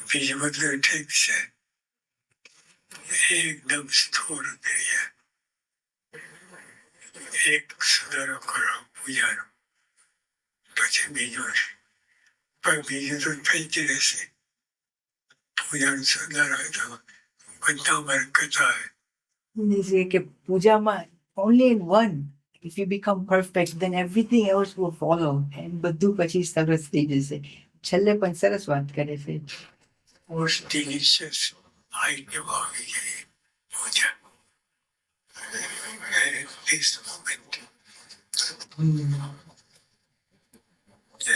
બીજું બધું ઠીક છે એકદમ સ્થૂળ ક્રિયા એક સુધારો કરો પૂજાનો પછી બીજો છે પણ બીજું તો થઈ જ રહેશે પૂજાનો સુધારો તો બધા બરકત આવે They say કે પૂજામાં only in one if you become perfect then everything else will follow and બધું પછી સરસ થઈ જશે છેલ્લે પણ સરસ વાત કરે છે most delicious item આવી ગઈ પૂજા this moment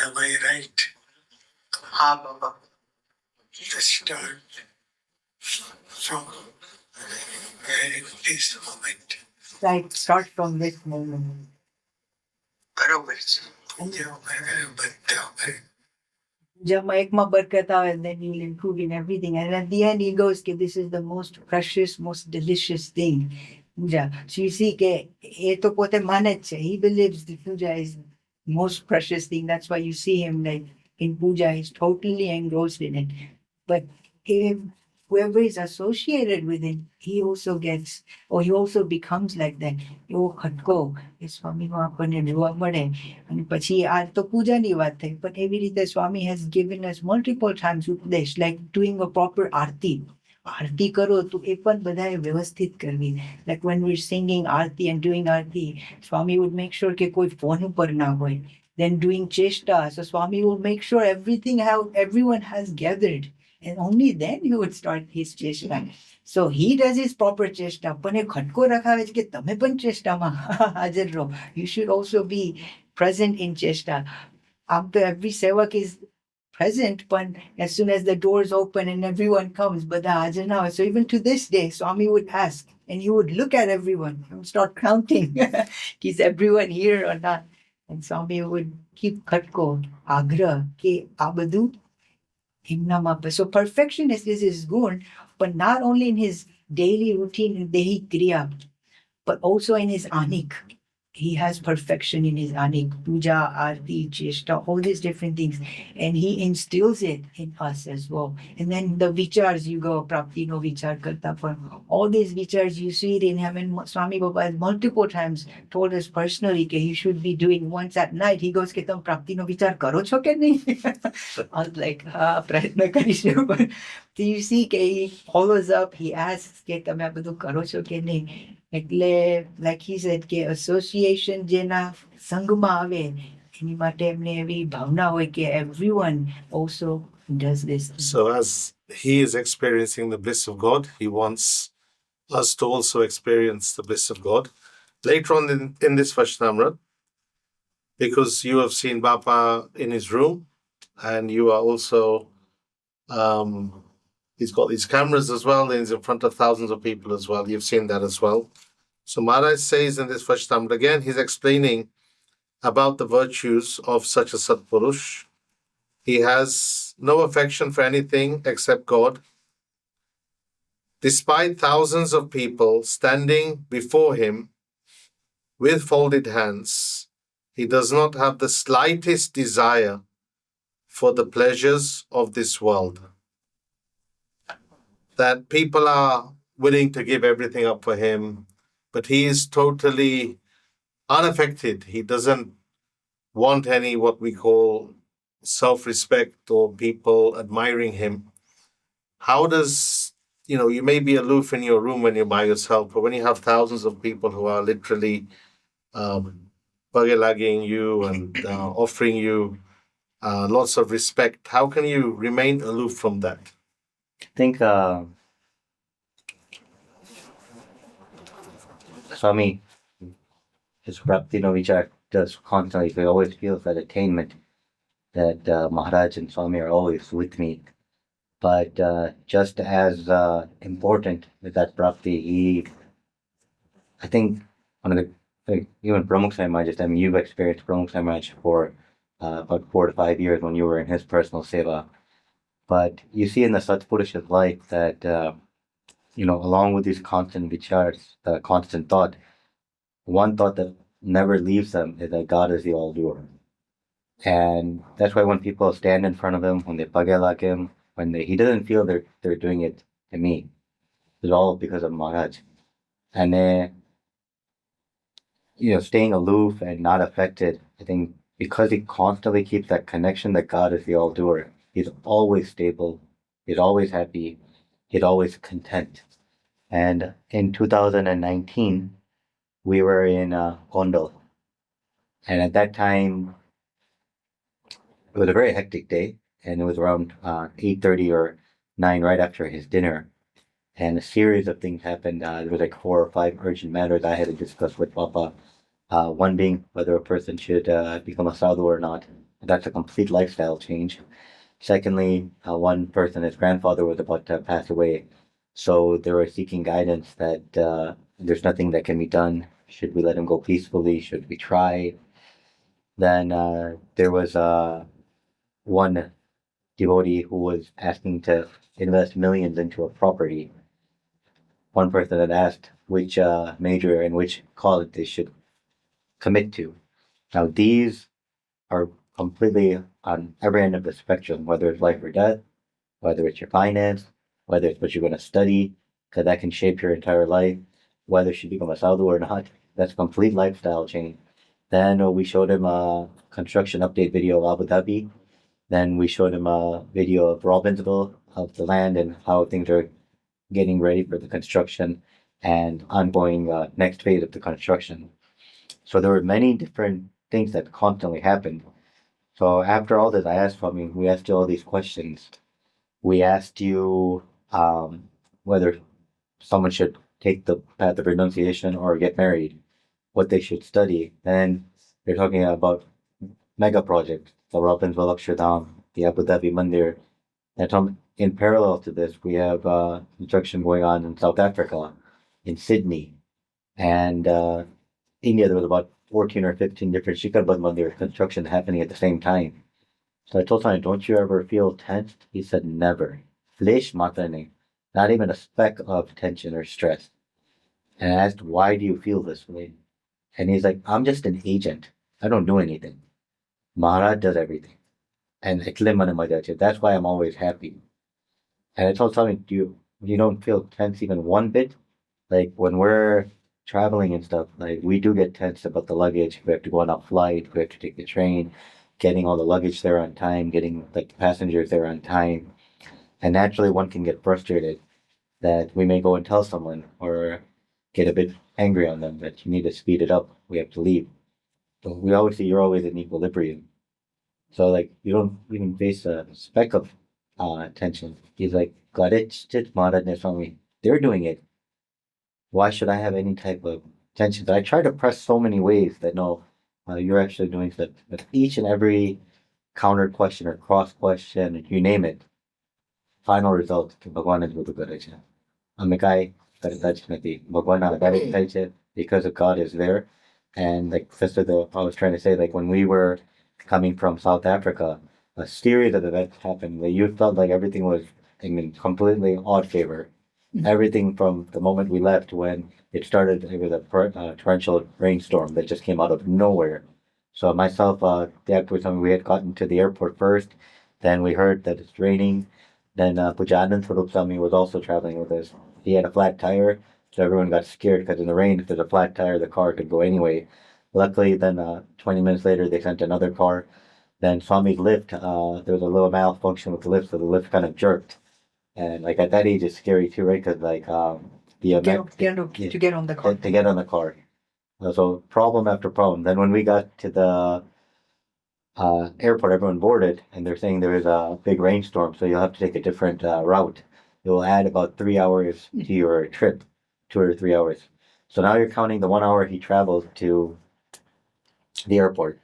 am I right હા બાબા to start from this moment right start from this moment બરોબર છે પૂજા બધા પૂજામાં એકમાં બરકત આવે and then you'll improve in everything and at the end he goes કે this is the most precious most delicious thing puja so you see ke એ તો પોતે માને જ છે he believes the puja is most precious thing that's why you see him like in puja he's totally engrossed in it but if whoever is associated with him he also gets or he also becomes like that એવો ખટકો એ સ્વામીનો આપણને જોવા મળે અને પછી આ તો પૂજાની વાત થઈ પણ એવી રીતે સ્વામી has given us multiple times ઉપદેશ like doing a proper આરતી આરતી કરો તો એ પણ બધાએ વ્યવસ્થિત કરવી like when we're singing Aarti and doing Aarti Swami would make sure કે કોઈ ફોન ઉપર ના હોય then doing cheshta so swami will make sure everything how everyone has gathered and only then he would start his cheshta so he does his proper cheshta પણ એ ખટકો રખાવે છે કે તમે પણ ચેષ્ટામાં હાજર રહો you should also be present in cheshta after every sevak is present but as soon as the doors open and everyone comes બધા હાજર ના હોય so even to this day Swami would ask and he would look at everyone he would start counting is everyone here or not and Swami would keep khatko agra ke આ બધું એમનામાં so perfectionist is his gun but not only in his daily routine in dehi kriya but also in his anik he has perfection in his anik puja aarti cheshta all these different things and he instills it in us as well and then the vichars you go prapti no vichar karta for all these vichars you see it in him and Swami Baba has multiple times told us personally that he should be doing once at night he goes ke tum prapti no vichar karo cho ke nahi I was like prayatna કરીશ but so you see કે he follows up he asks કે તમે આ બધું કરો છો કે નહીં એટલે like he said કે association જેના સંઘમાં આવે એની માટે એમને એવી ભાવના હોય કે everyone also does this So as he is experiencing the bliss of God, he wants us to also experience the bliss of God. Later on in this Vashtamrat, because you have seen Bapa in his room and you are also, he's got these cameras as well, and he's in front of thousands of people as well. You've seen that as well. So Maharaj says in this Vashtamrat, again, he's explaining about the virtues of such a Satpurush. He has no affection for anything except God. Despite thousands of people standing before him with folded hands, he does not have the slightest desire for the pleasures of this world. That people are willing to give everything up for him, but he is totally unaffected. He doesn't want any what we call self-respect or people admiring him, how does, you may be aloof in your room when you're by yourself, but when you have thousands of people who are literally pagalagging you and offering you lots of respect, how can you remain aloof from that? I think Swami, his Vichar does constantly. He always feels that attainment that Maharaj and Swami are always with me. But just as important with that Prapti, I think one of even Pramukh Sai Maharaj, you've experienced Pramukh Sai Maharaj for about 4 to 5 years when you were in his personal seva. But you see in the Satpurusha's life that, along with these constant vichars, constant thought, one thought that never leaves them is that God is the all-doer. And that's why when people stand in front of him, when they pagelak him, he doesn't feel they're doing it to me. It's all because of Maharaj. And staying aloof and not affected, I think because he constantly keeps that connection that God is the all-doer, he's always stable, he's always happy, he's always content. And in 2019, we were in Gondal. And at that time, it was a very hectic day, and it was around 8:30 or 9 right after his dinner. And a series of things happened. There was like 4 or 5 urgent matters I had to discuss with Papa. One being whether a person should become a sadhu or not. That's a complete lifestyle change. Secondly, one person, his grandfather was about to pass away. So they were seeking guidance that there's nothing that can be done. Should we let him go peacefully? Should we try? Then there was one devotee who was asking to invest millions into a property. One person had asked which major and which college they should commit to. Now, these are completely on every end of the spectrum, whether it's life or death, whether it's your finance, whether it's what you're going to study, because that can shape your entire life, whether you should become a sadhu or not. That's a complete lifestyle change. Then we showed him a construction update video of Abu Dhabi. Then we showed him a video of Robbinsville, of the land and how things are getting ready for the construction and ongoing next phase of the construction. So there were many different things that constantly happened. So after all this, I asked Swami, we asked you all these questions. We asked you whether someone should take the path of renunciation or get married, what they should study. Then they're talking about mega projects, the Robbinsville Akshardham, the Abu Dhabi Mandir. And in parallel to this, we have construction going on in South Africa, in Sydney, and India. There was about 14 or 15 different Shikarbad Mandir construction happening at the same time. So I told Swami, don't you ever feel tensed? He said, never. Flesh mata nahi. Not even a speck of tension or stress. And I asked, why do you feel this way? And he's like, I'm just an agent. I don't do anything. Maharaj does everything. And that's why I'm always happy. And I told Swami, you don't feel tense even one bit? Like when we're traveling and stuff, like we do get tense about the luggage. We have to go on a flight, we have to take the train, getting all the luggage there on time, getting like the passengers there on time. And naturally one can get frustrated that we may go and tell someone or get a bit angry on them that you need to speed it up, we have to leave. But we always see you're always in equilibrium. So like you don't even face a speck of tension. He's like, got it, Maharaj Swami. They're doing it. Why should I have any type of tension? I try to press so many ways that no, you're actually doing stuff. But each and every counter question or cross question, you name it, final result, Bhagwan is with good. Amikai, Bhagwan because of God is there. And like Sister, I was trying to say, like when we were coming from South Africa, a series of events happened where you felt like everything was completely odd favor. Everything from the moment we left when it started, it was a torrential rainstorm that just came out of nowhere. So myself, the actor was we had gotten to the airport first, then we heard that it's raining. Then Pujanand Swarup was also traveling with us. He had a flat tire, so everyone got scared because in the rain, if there's a flat tire, the car could go anyway. Luckily, then 20 minutes later, they sent another car. Then Swami's lift, there was a little malfunction with the lift, so the lift kind of jerked. And like at that age, it's scary too, right? Because like the To get on the car. to get on the car. So problem after problem. Then when we got to the airport, everyone boarded, and they're saying there is a big rainstorm, so you'll have to take a different route. It will add about 3 hours to your trip, 2 or 3 hours. So now you're counting the 1 hour he traveled to the airport.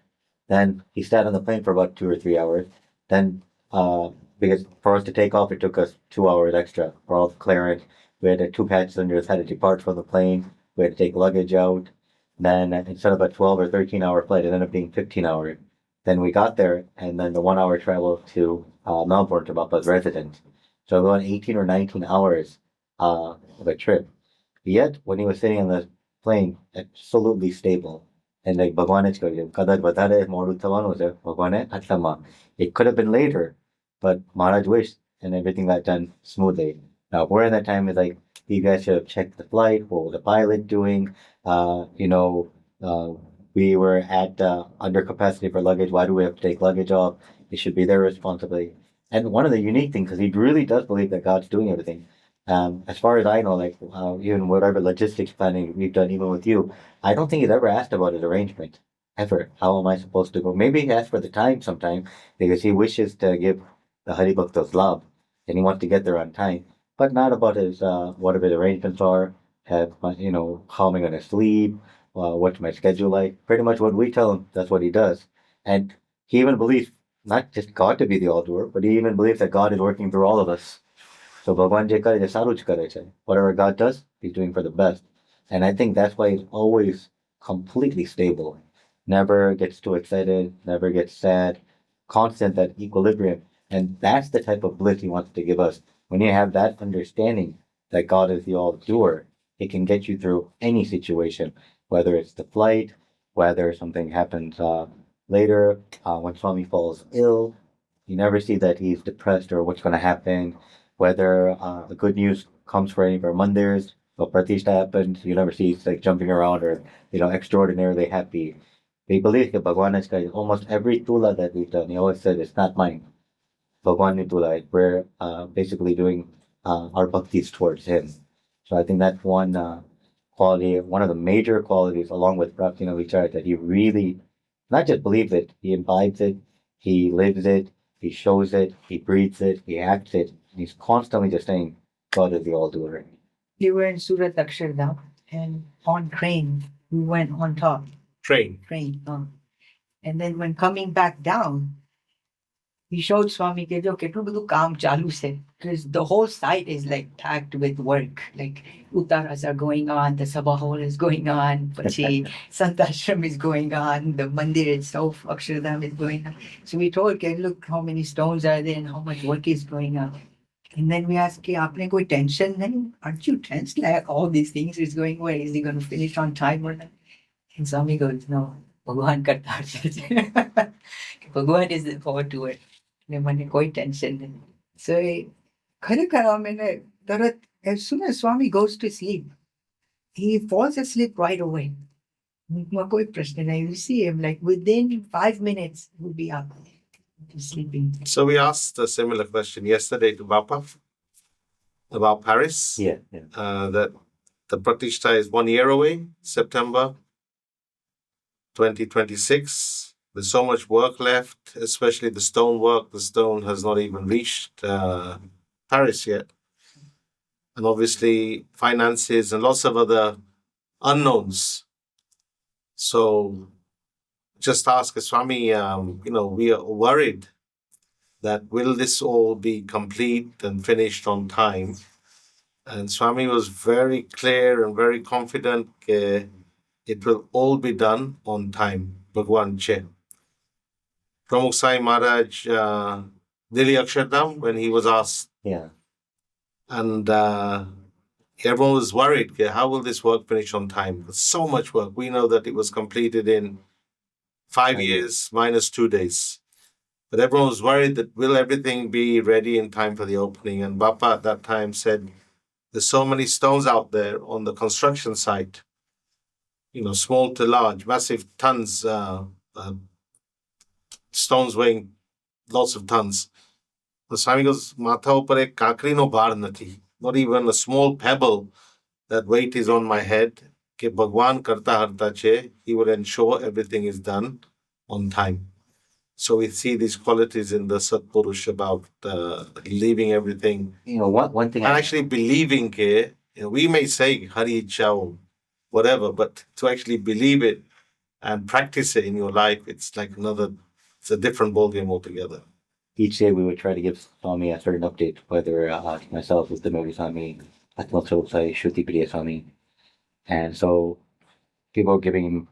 Then he sat on the plane for about 2 or 3 hours. Then, because for us to take off, it took us 2 hours extra for all the clearance. We had 2 passengers had to depart from the plane. We had to take luggage out. Then instead of a 12 or 13 hour flight, it ended up being 15 hours. Then we got there, and then the 1 hour travel to Melbourne to Bapa's residence. So we went 18 or 19 hours of a trip. Yet, when he was sitting on the plane, absolutely stable. And like Bhagwan is going, Kadar Badare Morutawan was Bhagwan Atlama. It could have been later, but Maharaj wished, and everything got done smoothly. Now, we're in that time is like, you guys should have checked the flight. What was the pilot doing? We were at under capacity for luggage. Why do we have to take luggage off? It should be their responsibility. And one of the unique things, because he really does believe that God's doing everything. As far as I know, like even whatever logistics planning we've done, even with you, I don't think he's ever asked about his arrangement. Ever. How am I supposed to go? Maybe he asked for the time sometime because he wishes to give the Hari Bhaktas love and he wants to get there on time. But not about his what his arrangements are, have how am I gonna sleep, what's my schedule like. Pretty much what we tell him, that's what he does. And he even believes not just God to be the all doer, but he even believes that God is working through all of us. So Bhagwan je kare, saru જ કરે છે. Whatever God does, he's doing for the best. And I think that's why he's always completely stable. Never gets too excited, never gets sad, constant that equilibrium. And that's the type of bliss he wants to give us. When you have that understanding that God is the all doer, it can get you through any situation, whether it's the flight, whether something happens later, when Swami falls ill. You never see that he's depressed or what's going to happen. Whether the good news comes for any of our mandirs, or pratishtha happens, you never see he's like jumping around or extraordinarily happy. We believe that Bhagwan is guys. Almost every tula that we've done, he always said it's not mine. Bhagwan ni tula. We're basically doing our bhaktis towards him. So I think that's one quality, one of the major qualities, along with Praptina Vichar, that he really not just believes it, he imbibes it, he lives it, he shows it, he breathes it, he acts it. And he's constantly just saying, God is the all doer. We were in Surat Akshardham and on train, we went on top. Train. And then when coming back down, he showed Swami ke jo ketlu બધું કામ ચાલુ છે, because the whole site is like packed with work. Like Uttaras are going on, the Sabha hall is going on, Pachi Santashram is going on, the mandir itself, Akshardham is going on. So we told, okay, look how many stones are there and how much work is going on. And then we asked, okay, aapne koi tension nahi? Aren't you tense? Like all these things is going well. Is he going to finish on time or not? And Swami goes, no, Bhagwan karta hai. Bhagwan is the power to it. મને કોઈ tension નહીં. So ખરેખર તરત as soon as Swami goes to sleep, he falls asleep right away. કોઈ પ્રશ્ન નહીં. You see him like within 5 minutes he'll be up sleeping. So we asked a similar question yesterday to Bapa about Paris. Yeah. That the Pratishtha is 1 year away, September 2026. There's so much work left, especially the stone work. The stone has not even reached Paris yet. And obviously finances and lots of other unknowns. So just ask Swami, we are worried that will this all be complete and finished on time? And Swami was very clear and very confident it will all be done on time. Bhagwan Che. Pramukh Sai Maharaj, Delhi Akshardham, when he was asked. Yeah. And everyone was worried, how will this work finish on time? There's so much work. We know that it was completed in 5 years minus 2 days. But everyone was worried that will everything be ready in time for the opening? And Bapa at that time said, there's so many stones out there on the construction site. small to large, massive tons, stones weighing lots of tons. The Swami goes, Matha upar ek kakri no bhar nathi. Not even a small pebble, that weight is on my head. Ke Bhagwan karta harta che, he will ensure everything is done on time. So we see these qualities in the Satpurush about leaving everything. One thing And actually believing ke, we may say Hari Ichha, whatever, but to actually believe it and practice it in your life, it's like it's a different ballgame altogether. Each day we would try to give Swami a certain update, whether myself with the Movie Swami, Atmal Sosai, Shruti Priya Swami. And so people are giving him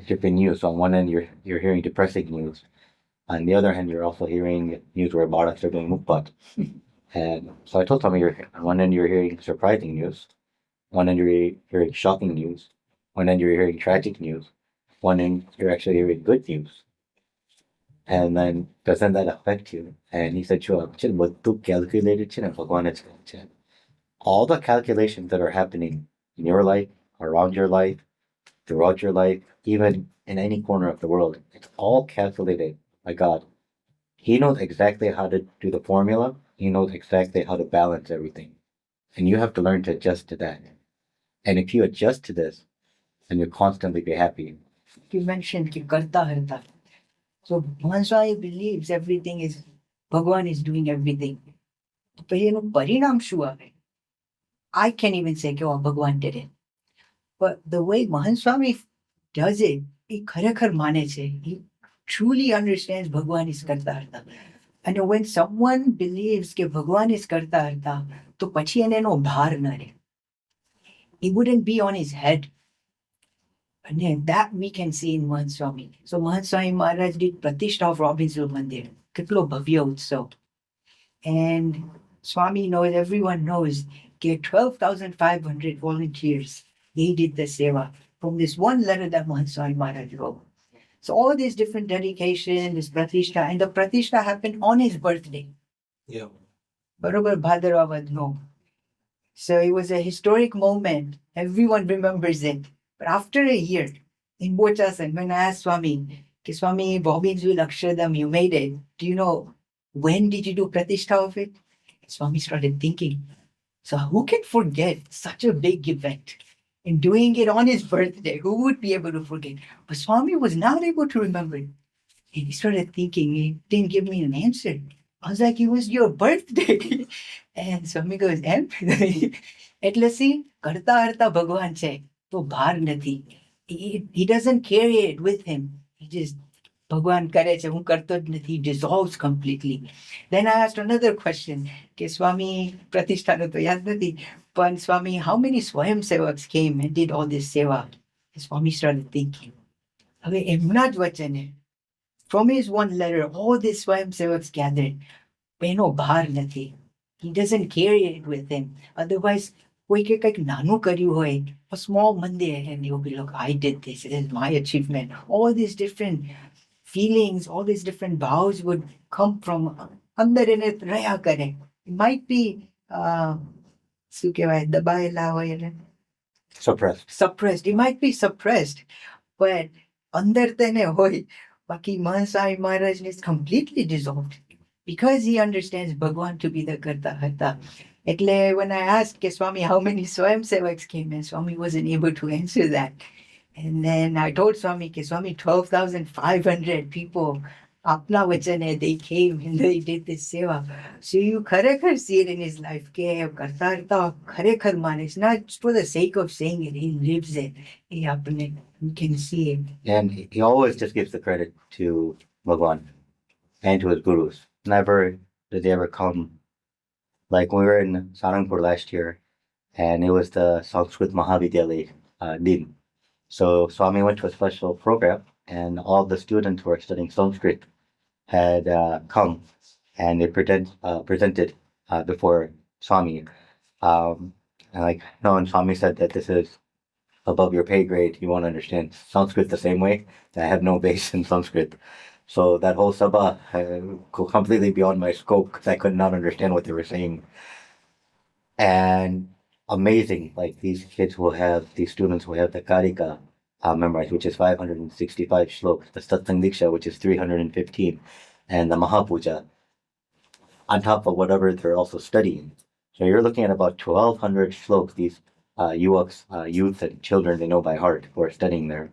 different news. So on one end, you're hearing depressing news. On the other hand, you're also hearing news where Bharats are doing mukbang. And so I told Swami, on one end, you're hearing surprising news. One end, you're hearing shocking news. One end, you're hearing tragic news. One end, you're actually hearing good news. And then, doesn't that affect you? And he said, sure, but tu calculated, all the calculations that are happening in your life, around your life, throughout your life, even in any corner of the world, it's all calculated by God. He knows exactly how to do the formula. He knows exactly how to balance everything. And you have to learn to adjust to that. And if you adjust to this, then you'll constantly be happy. You mentioned ki karta harta. So Swami believes everything is, Bhagwan is doing everything. But parinam shu aave. I can't even say oh, Bhagwan did it. But the way Swami does it, he kharakhar mane che. He truly understands Bhagwan is karta harta. And when someone believes that Bhagwan is karta harta, to pachi ene no bhar na re. He wouldn't be on his head. And then that we can see in Swami. So Swami Maharaj did Pratishtha of Robbinsville Mandir. Kitlo bhavya utsav. And Swami knows, everyone knows, get 12,500 volunteers. They did the seva from this one letter that Swami Maharaj wrote. So all these different dedication, this Pratishtha, and the Pratishtha happened on his birthday. Yeah. Barobar Bhadravad, no. So it was a historic moment. Everyone remembers it. But after a year, in Bochasan, when I asked Swami, Swami, Robbinsville Akshardham, you made it. Do you know, when did you do Pratishtha of it? Swami started thinking. So who can forget such a big event? And doing it on his birthday, who would be able to forget? But Swami was not able to remember it. And he started thinking, he didn't give me an answer. I was like, it was your birthday. And Swami goes, એટલે see, karta harta Bhagwan છે, તો ભાર નથી. He doesn't carry it with him. He just, Bhagwan કરે છે, હું કરતો જ નથી. He dissolves completely. Then I asked another question, કે Swami, પ્રતિષ્ઠાનો તો યાદ નથી, પણ Swami, how many Swayamsevaks came and did all this seva? And Swami started thinking, હવે એમના જ વચને, from his one letter, all these Swayamsevaks gathered. But bhar nathi. He doesn't carry it with him. Otherwise, koi ke kaik nanu karyu hoy, a small mandir, and you'll be like, I did this, it is my achievement. All these different feelings, all these different vows would come from andar in it raya kare. It might be suppressed. It might be suppressed, but andar tene hoy. Baki Swami Maharaj is completely dissolved because he understands Bhagwan to be the Karta Harta. Etle, when I asked Swami how many Swayamsevaks came in, Swami wasn't able to answer that. And then I told Swami, Swami, 12,500 people, apna vachane, they came and they did this seva. So you kharakhar see it in his life. Karta Harta kharakhar man. It's not for the sake of saying it. He lives it. You can see it. And he always just gives the credit to Bhagwan and to his gurus. Never did they ever come. Like when we were in Sarangpur last year, and it was the Sanskrit Mahavidyalaya Din. So Swami went to a special program, and all the students who were studying Sanskrit had come, and they presented before Swami. And Swami said that this is above your pay grade. You won't understand Sanskrit the same way. I have no base in Sanskrit. So that whole sabha go completely beyond my scope because I could not understand what they were saying. And amazing, like these students will have the karika memorized, which is 565 shlokas, the Satsang Diksha, which is 315, and the Mahapuja, on top of whatever they're also studying. So you're looking at about 1,200 shlokas, these youths and children they know by heart who are studying there.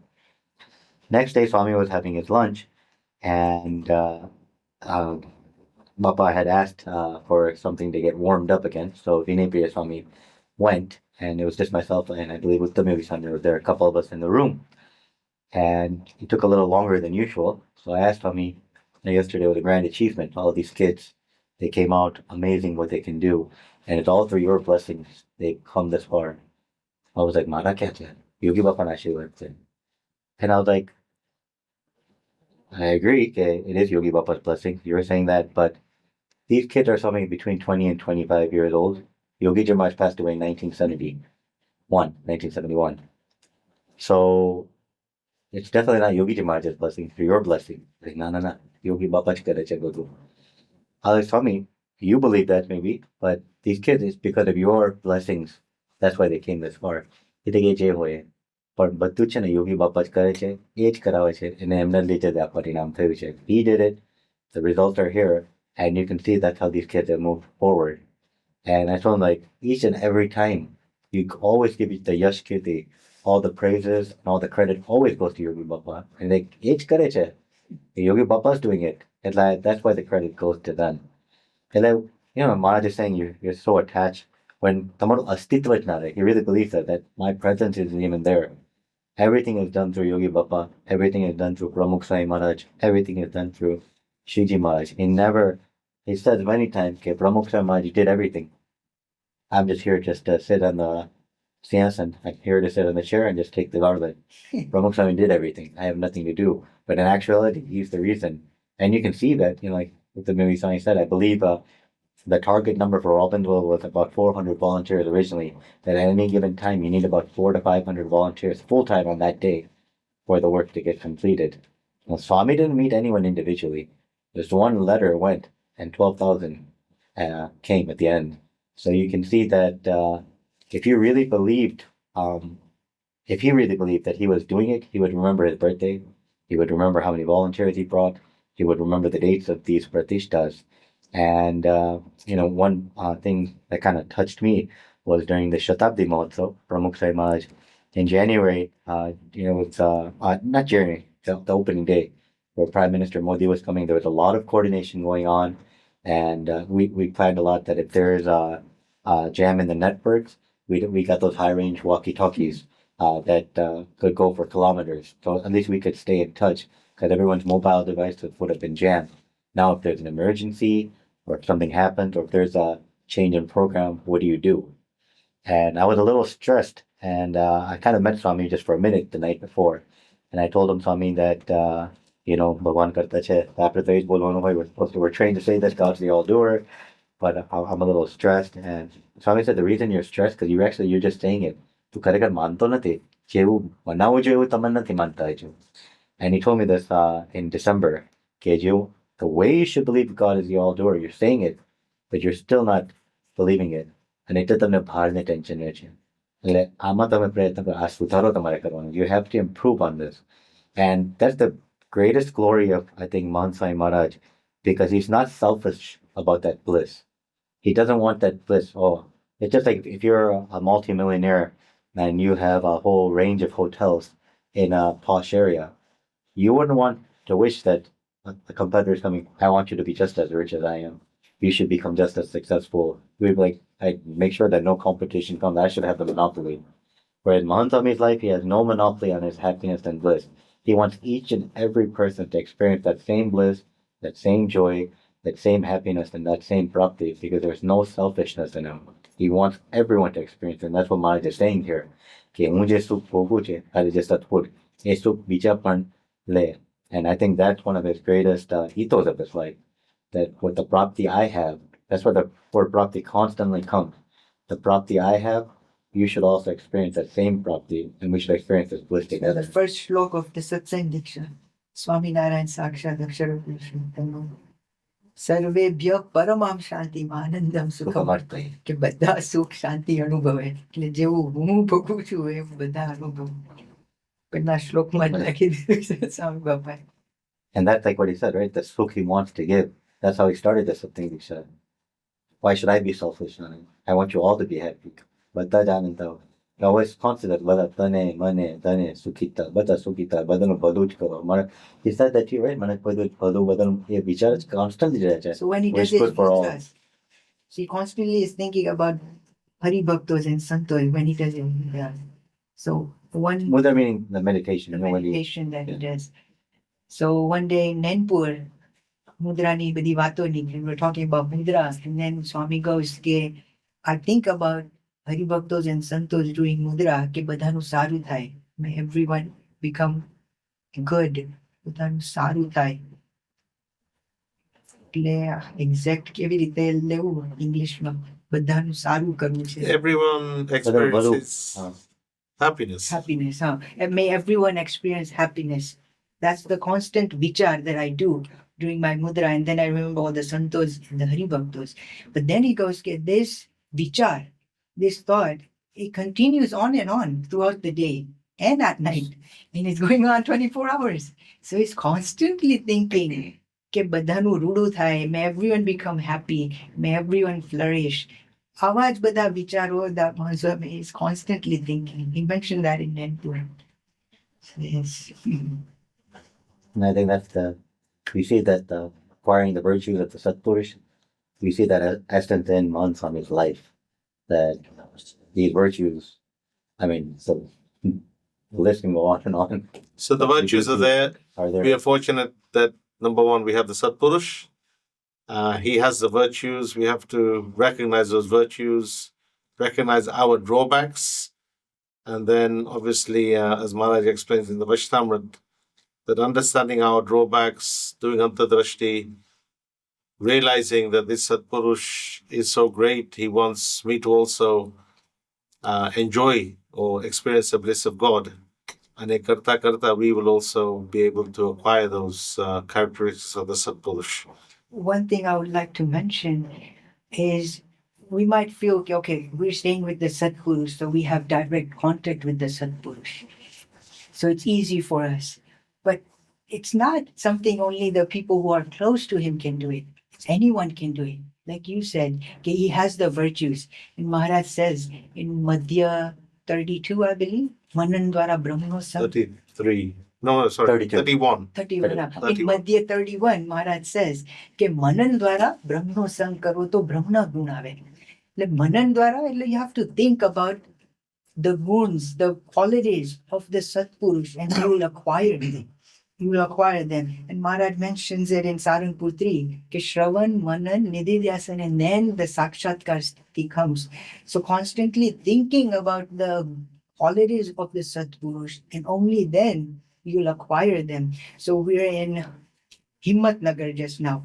Next day, Swami was having his lunch, and Bappa had asked for something to get warmed up again. So Vinay Priya Swami went, and it was just myself and I believe Uttamavi there was there a couple of us in the room. And it took a little longer than usual. So I asked Swami, yesterday was a grand achievement. All of these kids, they came out amazing what they can do. And it's all through your blessings they've come this far. I was like, Mara kya hai? Yogi Bappa na Ashirwad hai. And I was like, I agree, it is Yogi Bappa's blessing. You were saying that, but these kids are something between 20 and 25 years old. Yogi Maharaj passed away in 1971. So it's definitely not Yogi Maharaj's blessing, it's your blessing. Like, no. Yogi Bappa kare go. I was like, Swami, you believe that maybe, but these kids, it's because of your blessings. That's why they came this far. But બધું છે ને યોગી બાપા જ કરે છે, એ જ કરાવે છે, અને એમના લીધે જ આ પરિણામ થયું છે. He did it, the results are here, and you can see that's how these kids have moved forward. And I told him, like, each and every time, you always give the yash kirti, all the praises and all the credit always goes to Yogi Bappa. And like, એ જ કરે છે. Yogi Bappa's doing it. And like, that's why the credit goes to them. And like, Maharaj is saying you're so attached. When તમારું અસ્તિત્વ જ ના રહે, he really believes that my presence isn't even there. Everything is done through Yogi Bappa. Everything is done through Pramukh Sai Maharaj. Everything is done through Shiji Maharaj. He says many times, okay, Pramukh Sai Maharaj, you did everything. I'm just here just to sit on the siasan. I'm here to sit on the chair and just take the garland. Pramukh Swami did everything. I have nothing to do. But in actuality, he's the reason. And you can see that, like what the Mimi Swami said, I believe the target number for Robbinsville was about 400 volunteers originally. That at any given time, you need about 400 to 500 volunteers full-time on that day for the work to get completed. Now, Swami didn't meet anyone individually. Just one letter went, and 12,000 came at the end. So you can see that if he really believed that he was doing it, he would remember his birthday. He would remember how many volunteers he brought. He would remember the dates of these pratishtas. And one thing that kind of touched me was during the Shatabdi Mahotsav, Pramukh Sai Maharaj, in January. It was not January, the opening day, where Prime Minister Modi was coming. There was a lot of coordination going on, and we planned a lot that if there is a jam in the networks, we got those high-range walkie-talkies that could go for kilometers. So at least we could stay in touch, because everyone's mobile devices would have been jammed. Now, if there's an emergency, or if something happens, or if there's a change in program, what do you do? And I was a little stressed, and I kind of met Swami just for a minute the night before. And I told him, Swami, that, Bhagwan karta che, we're trained to say that God's the all-doer, but I'm a little stressed. And Swami said, the reason you're stressed, because you're just saying it. Tu ખરેખર માનતો નથી, જેવું બનાવવું જોઈએ એવું તમે નથી માનતા હજુ. And he told me this in December, the way you should believe God is the all-doer, you're saying it, but you're still not believing it. And it તમને બહારની ટેન્શન રહે છે. એટલે આમાં તમે પ્રયત્ન કરો, આ સુધારો તમારે કરવાનો. You have to improve on this. And that's the greatest glory of, I think, Mahant Sai Maharaj, because he's not selfish about that bliss. He doesn't want that bliss. It's just like if you're a multimillionaire and you have a whole range of hotels in a posh area, you wouldn't want to wish that the competitor is coming, I want you to be just as rich as I am. You should become just as successful. We'd be like, I make sure that no competition comes. I should have the monopoly. Whereas Mahant Swami's life, he has no monopoly on his happiness and bliss. He wants each and every person to experience that same bliss, that same joy, that same happiness, and that same prapti, because there's no selfishness in him. He wants everyone to experience it, and that's what Maharaj is saying here. And I think that's one of his greatest ethos of his life. That with the prapti I have, that's where the word prapti constantly comes. The prapti I have, you should also experience that same prapti, and we should experience this bliss together. The first shlok of the Satsang Diksha, Swami Narayan Sakshat Akshara Purushottam. સર્વેભ્ય પરમામ શાંતિ આનંદમ સુખમ કે બધા સુખ શાંતિ અનુભવે એટલે જેવું હું ભોગવું છું એવું બધા અનુભવ. પેલા શ્લોકમાં લખી દીધું છે સ્વામી બાપાએ. And that's like what he said, right? The sukh he wants to give. That's how he started this thing. He said, why should I be selfish? I want you all to be happy. Bada jananta. He always considered bada tane, mane, tane, sukhita, bada sukhita, badanu badu જ કરો. He said that too, right? મને બધું એ વિચાર જ constantly રહે છે. So when he Which does his good for all. mudras, he constantly is thinking about Hari Bhaktos and Santos when he does it. Yeah. So one Mudra meaning the meditation. the You know, when you, meditation that he does. So one day in Nainpur, Mudrani badi vato ni, we were talking about mudra, and then Swami goes, ke, I think about Hari Bhaktos and Santos doing mudra, ke badhanu saru thai. May everyone become good. Badhanu saru thai. એટલે exact કેવી રીતે લેવું ઇંગ્લિશમાં બધાનું સારું કરવું છે. Everyone experiences happiness. Happiness, huh? And may everyone experience happiness. That's the constant vichar that I do during my mudra, and then I remember all the santos and the Hari Bhaktos. But then he goes, okay, this vichar, this thought, it continues on and on throughout the day and at night, and it's going on 24 hours. So he's constantly thinking, કે બધાનું રૂડું થાય, may everyone become happy, may everyone flourish. આવા જ બધા વિચારો that Mahaswami is constantly thinking. He mentioned that in Nainpur. Yes. and I think that's we see that acquiring the virtues of the Satpurush, we see that essence in Mahaswami's life, that these virtues, I mean, so the list can go on and on. So the virtues are there. We are fortunate that number one, we have the Satpurush. He has the virtues. We have to recognize those virtues, recognize our drawbacks. And then, obviously, as Maharaj explains in the Vaishnavat, that understanding our drawbacks, doing Antadrashti, realizing that this Satpurush is so great, he wants me to also enjoy or experience the bliss of God. And in Karta Karta, we will also be able to acquire those characteristics of the Satpurush. One thing I would like to mention is we might feel, okay, we're staying with the Satpurush, so we have direct contact with the Satpurush. So it's easy for us. But it's not something only the people who are close to him can do it. Anyone can do it. Like you said, okay, he has the virtues. And Maharaj says in Madhya 32, I believe, Manan Dwara Brahmano Sam. 33. No, sorry, 32. 31. 31. 31. In Madhya 31, Maharaj says કે મનન દ્વારા બ્રહ્મનો સંગ કરો તો બ્રહ્મના ગુણ આવે. એટલે મનન દ્વારા એટલે you have to think about the guns, the qualities of the Satpurush, and you will acquire them. You will acquire them. And Maharaj mentions it in Saranpur 3, ke Shravan, Manan, Nididhyasan, and then the Sakshatkar sthiti comes. So constantly thinking about the qualities of the Satpurush, and only then you'll acquire them. So we're in Himmatnagar just now.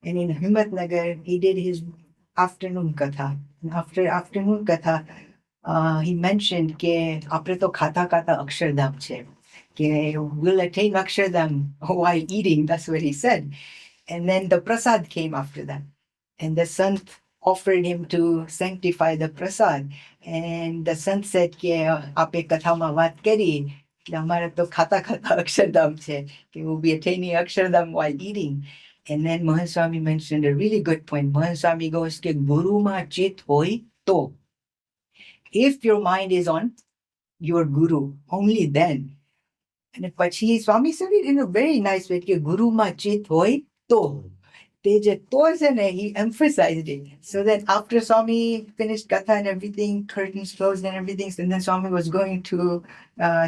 And in Himmatnagar, he did his afternoon katha. And after afternoon katha, he mentioned ke apre to khata khata akshardham che. Ke we'll attain akshardham while eating. That's what he said. And then the prasad came after that. And the Sant offered him to sanctify the prasad. And the Sant said ke ape katha ma vat kari. અમારે તો ખાતા ખાતા અક્ષરધામ છે કે we'll be attaining Akshardham while eating. And then Mahaswami mentioned a really good point. Mahaswami goes કે ગુરુમાં ચિત હોય તો. If your mind is on your guru, only then. And પછી Swami said it in a very nice way કે ગુરુમાં ચિત હોય તો. They just he emphasized it. So that after Swami finished Katha and everything, curtains closed and everything, and then Swami was going to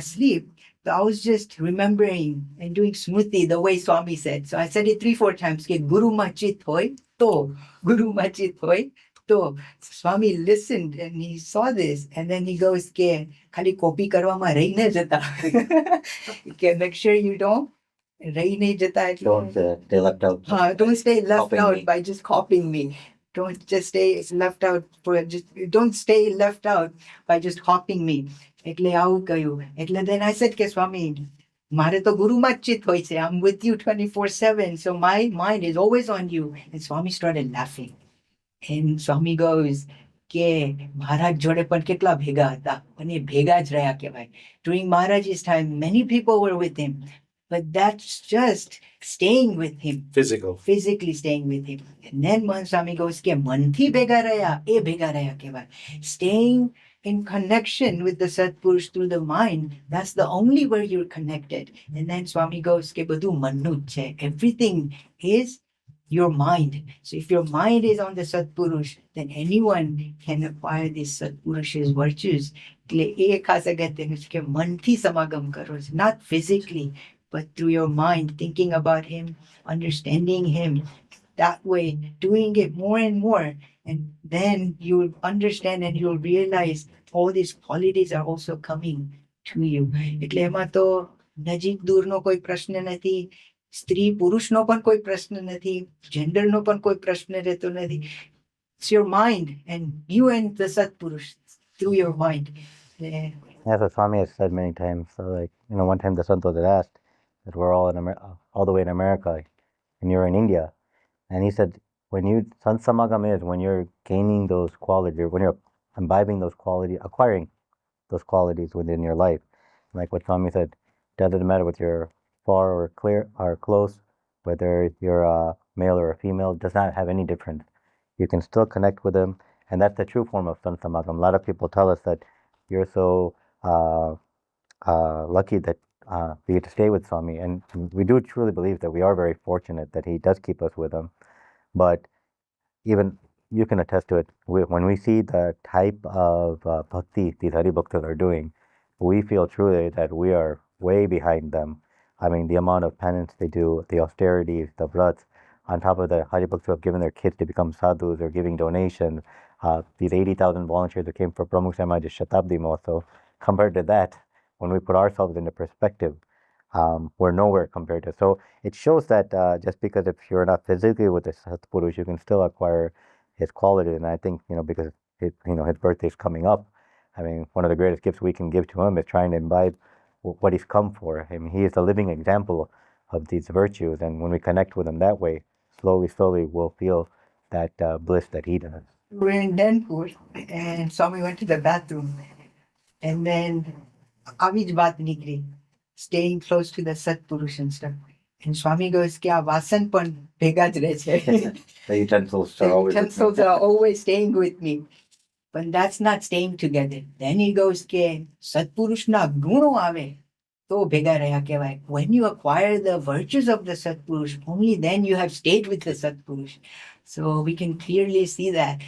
sleep. So I was just remembering and doing smoothly the way Swami said. So I said it 3-4 times. Ke Guru Machit hoy to. Guru Machit hoy to. So Swami listened and he saw this. And then he goes, ke khali copy karwama rahi na jata. Make sure you don't રહી નહીં જતા એટલે Don't stay left out. Don't stay left Copying out me. by just copying me. Don't just stay left out don't stay left out by just copying me. એટલે આવું કહ્યું. એટલે then I said કે સ્વામી મારે તો ગુરુમાં જ ચિત હોય છે. I'm with you 24/7. So my mind is always on you. And Swami started laughing. And Swami goes, કે મહારાજ જોડે પણ કેટલા ભેગા હતા અને એ ભેગા જ રહ્યા કહેવાય. During Maharaj's time, many people were with him, but that's just staying with him, physically staying with him. And then Mahan Swami goes કે મનથી ભેગા રહ્યા, એ ભેગા રહ્યા કહેવાય. Staying in connection with the Satpurush through the mind, that's the only way you're connected. And then Swami goes કે બધું મનનું જ છે. Everything is your mind. So if your mind is on the Satpurush, then anyone can acquire these Satpurush's virtues. એટલે એ ખાસ અગત્યનું છે કે મનથી સમાગમ કરો, not physically, but through your mind, thinking about him, understanding him. That way, doing it more and more, and then you'll understand and you'll realize all these qualities are also coming to you. એટલે એમાં તો નજીક દૂરનો કોઈ પ્રશ્ન નથી, સ્ત્રી પુરુષનો પણ કોઈ પ્રશ્ન નથી, જેન્ડરનો પણ કોઈ પ્રશ્ન રહેતો નથી. It's your mind and you and the Satpurush through your mind. Yeah. That's what Swami has said many times. So, like, one time the Santos had asked that we're all all the way in America, and you're in India, and he said, when you Sant Samagam is when you're gaining those qualities, when you're imbibing those qualities, acquiring those qualities within your life. Like what Swami said, doesn't matter whether you're far or clear or close, whether you're a male or a female, does not have any difference. You can still connect with them, and that's the true form of Sant Samagam. A lot of people tell us that you're so lucky that we get to stay with Swami, and we do truly believe that we are very fortunate that he does keep us with him. But even you can attest to it. When we see the type of bhakti these Hari Bhaktas are doing, we feel truly that we are way behind them. I mean, the amount of penance they do, the austerities, the vrats, on top of the Hari Bhaktas who have given their kids to become sadhus or giving donations, these 80,000 volunteers who came for Pramukh Samaj's Shatabdi Mahotsav, compared to that, when we put ourselves into perspective, we're nowhere compared to. So it shows that just because if you're not physically with the Satpurush, you can still acquire his qualities. And I think, because his birthday is coming up, I mean, one of the greatest gifts we can give to him is trying to imbibe what he's come for. I mean, he is a living example of these virtues. And when we connect with him that way, slowly, we'll feel that bliss that he does. We were in Denpur and Swami went to the bathroom and then આવી જ વાત નીકળી, staying close to the Satpurush and stuff. And Swami goes કે આ વાસન પણ ભેગા જ રહે છે. The utensils The are always with me. utensils are always staying with me. But that's not staying together. Then he goes કે સત્પુરુષના ગુણો આવે તો ભેગા રહ્યા કહેવાય. When you acquire the virtues of the Satpurush, only then you have stayed with the Satpurush. So we can clearly see that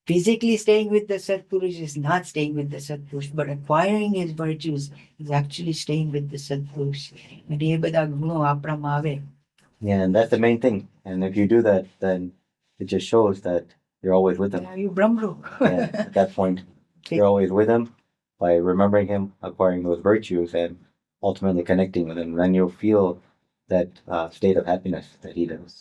physically staying with the Satpurush is not staying with the Satpurush, but acquiring his virtues is actually staying with the Satpurush. And એ બધા ગુણો આપણામાં આવે. Yeah, and that's the main thing. And if you do that, then it just shows that you're always with him. Now you Brahmru. Yeah, at that point, you're always with him by remembering him, acquiring those virtues, and ultimately connecting with him. Then you'll feel that state of happiness that he does.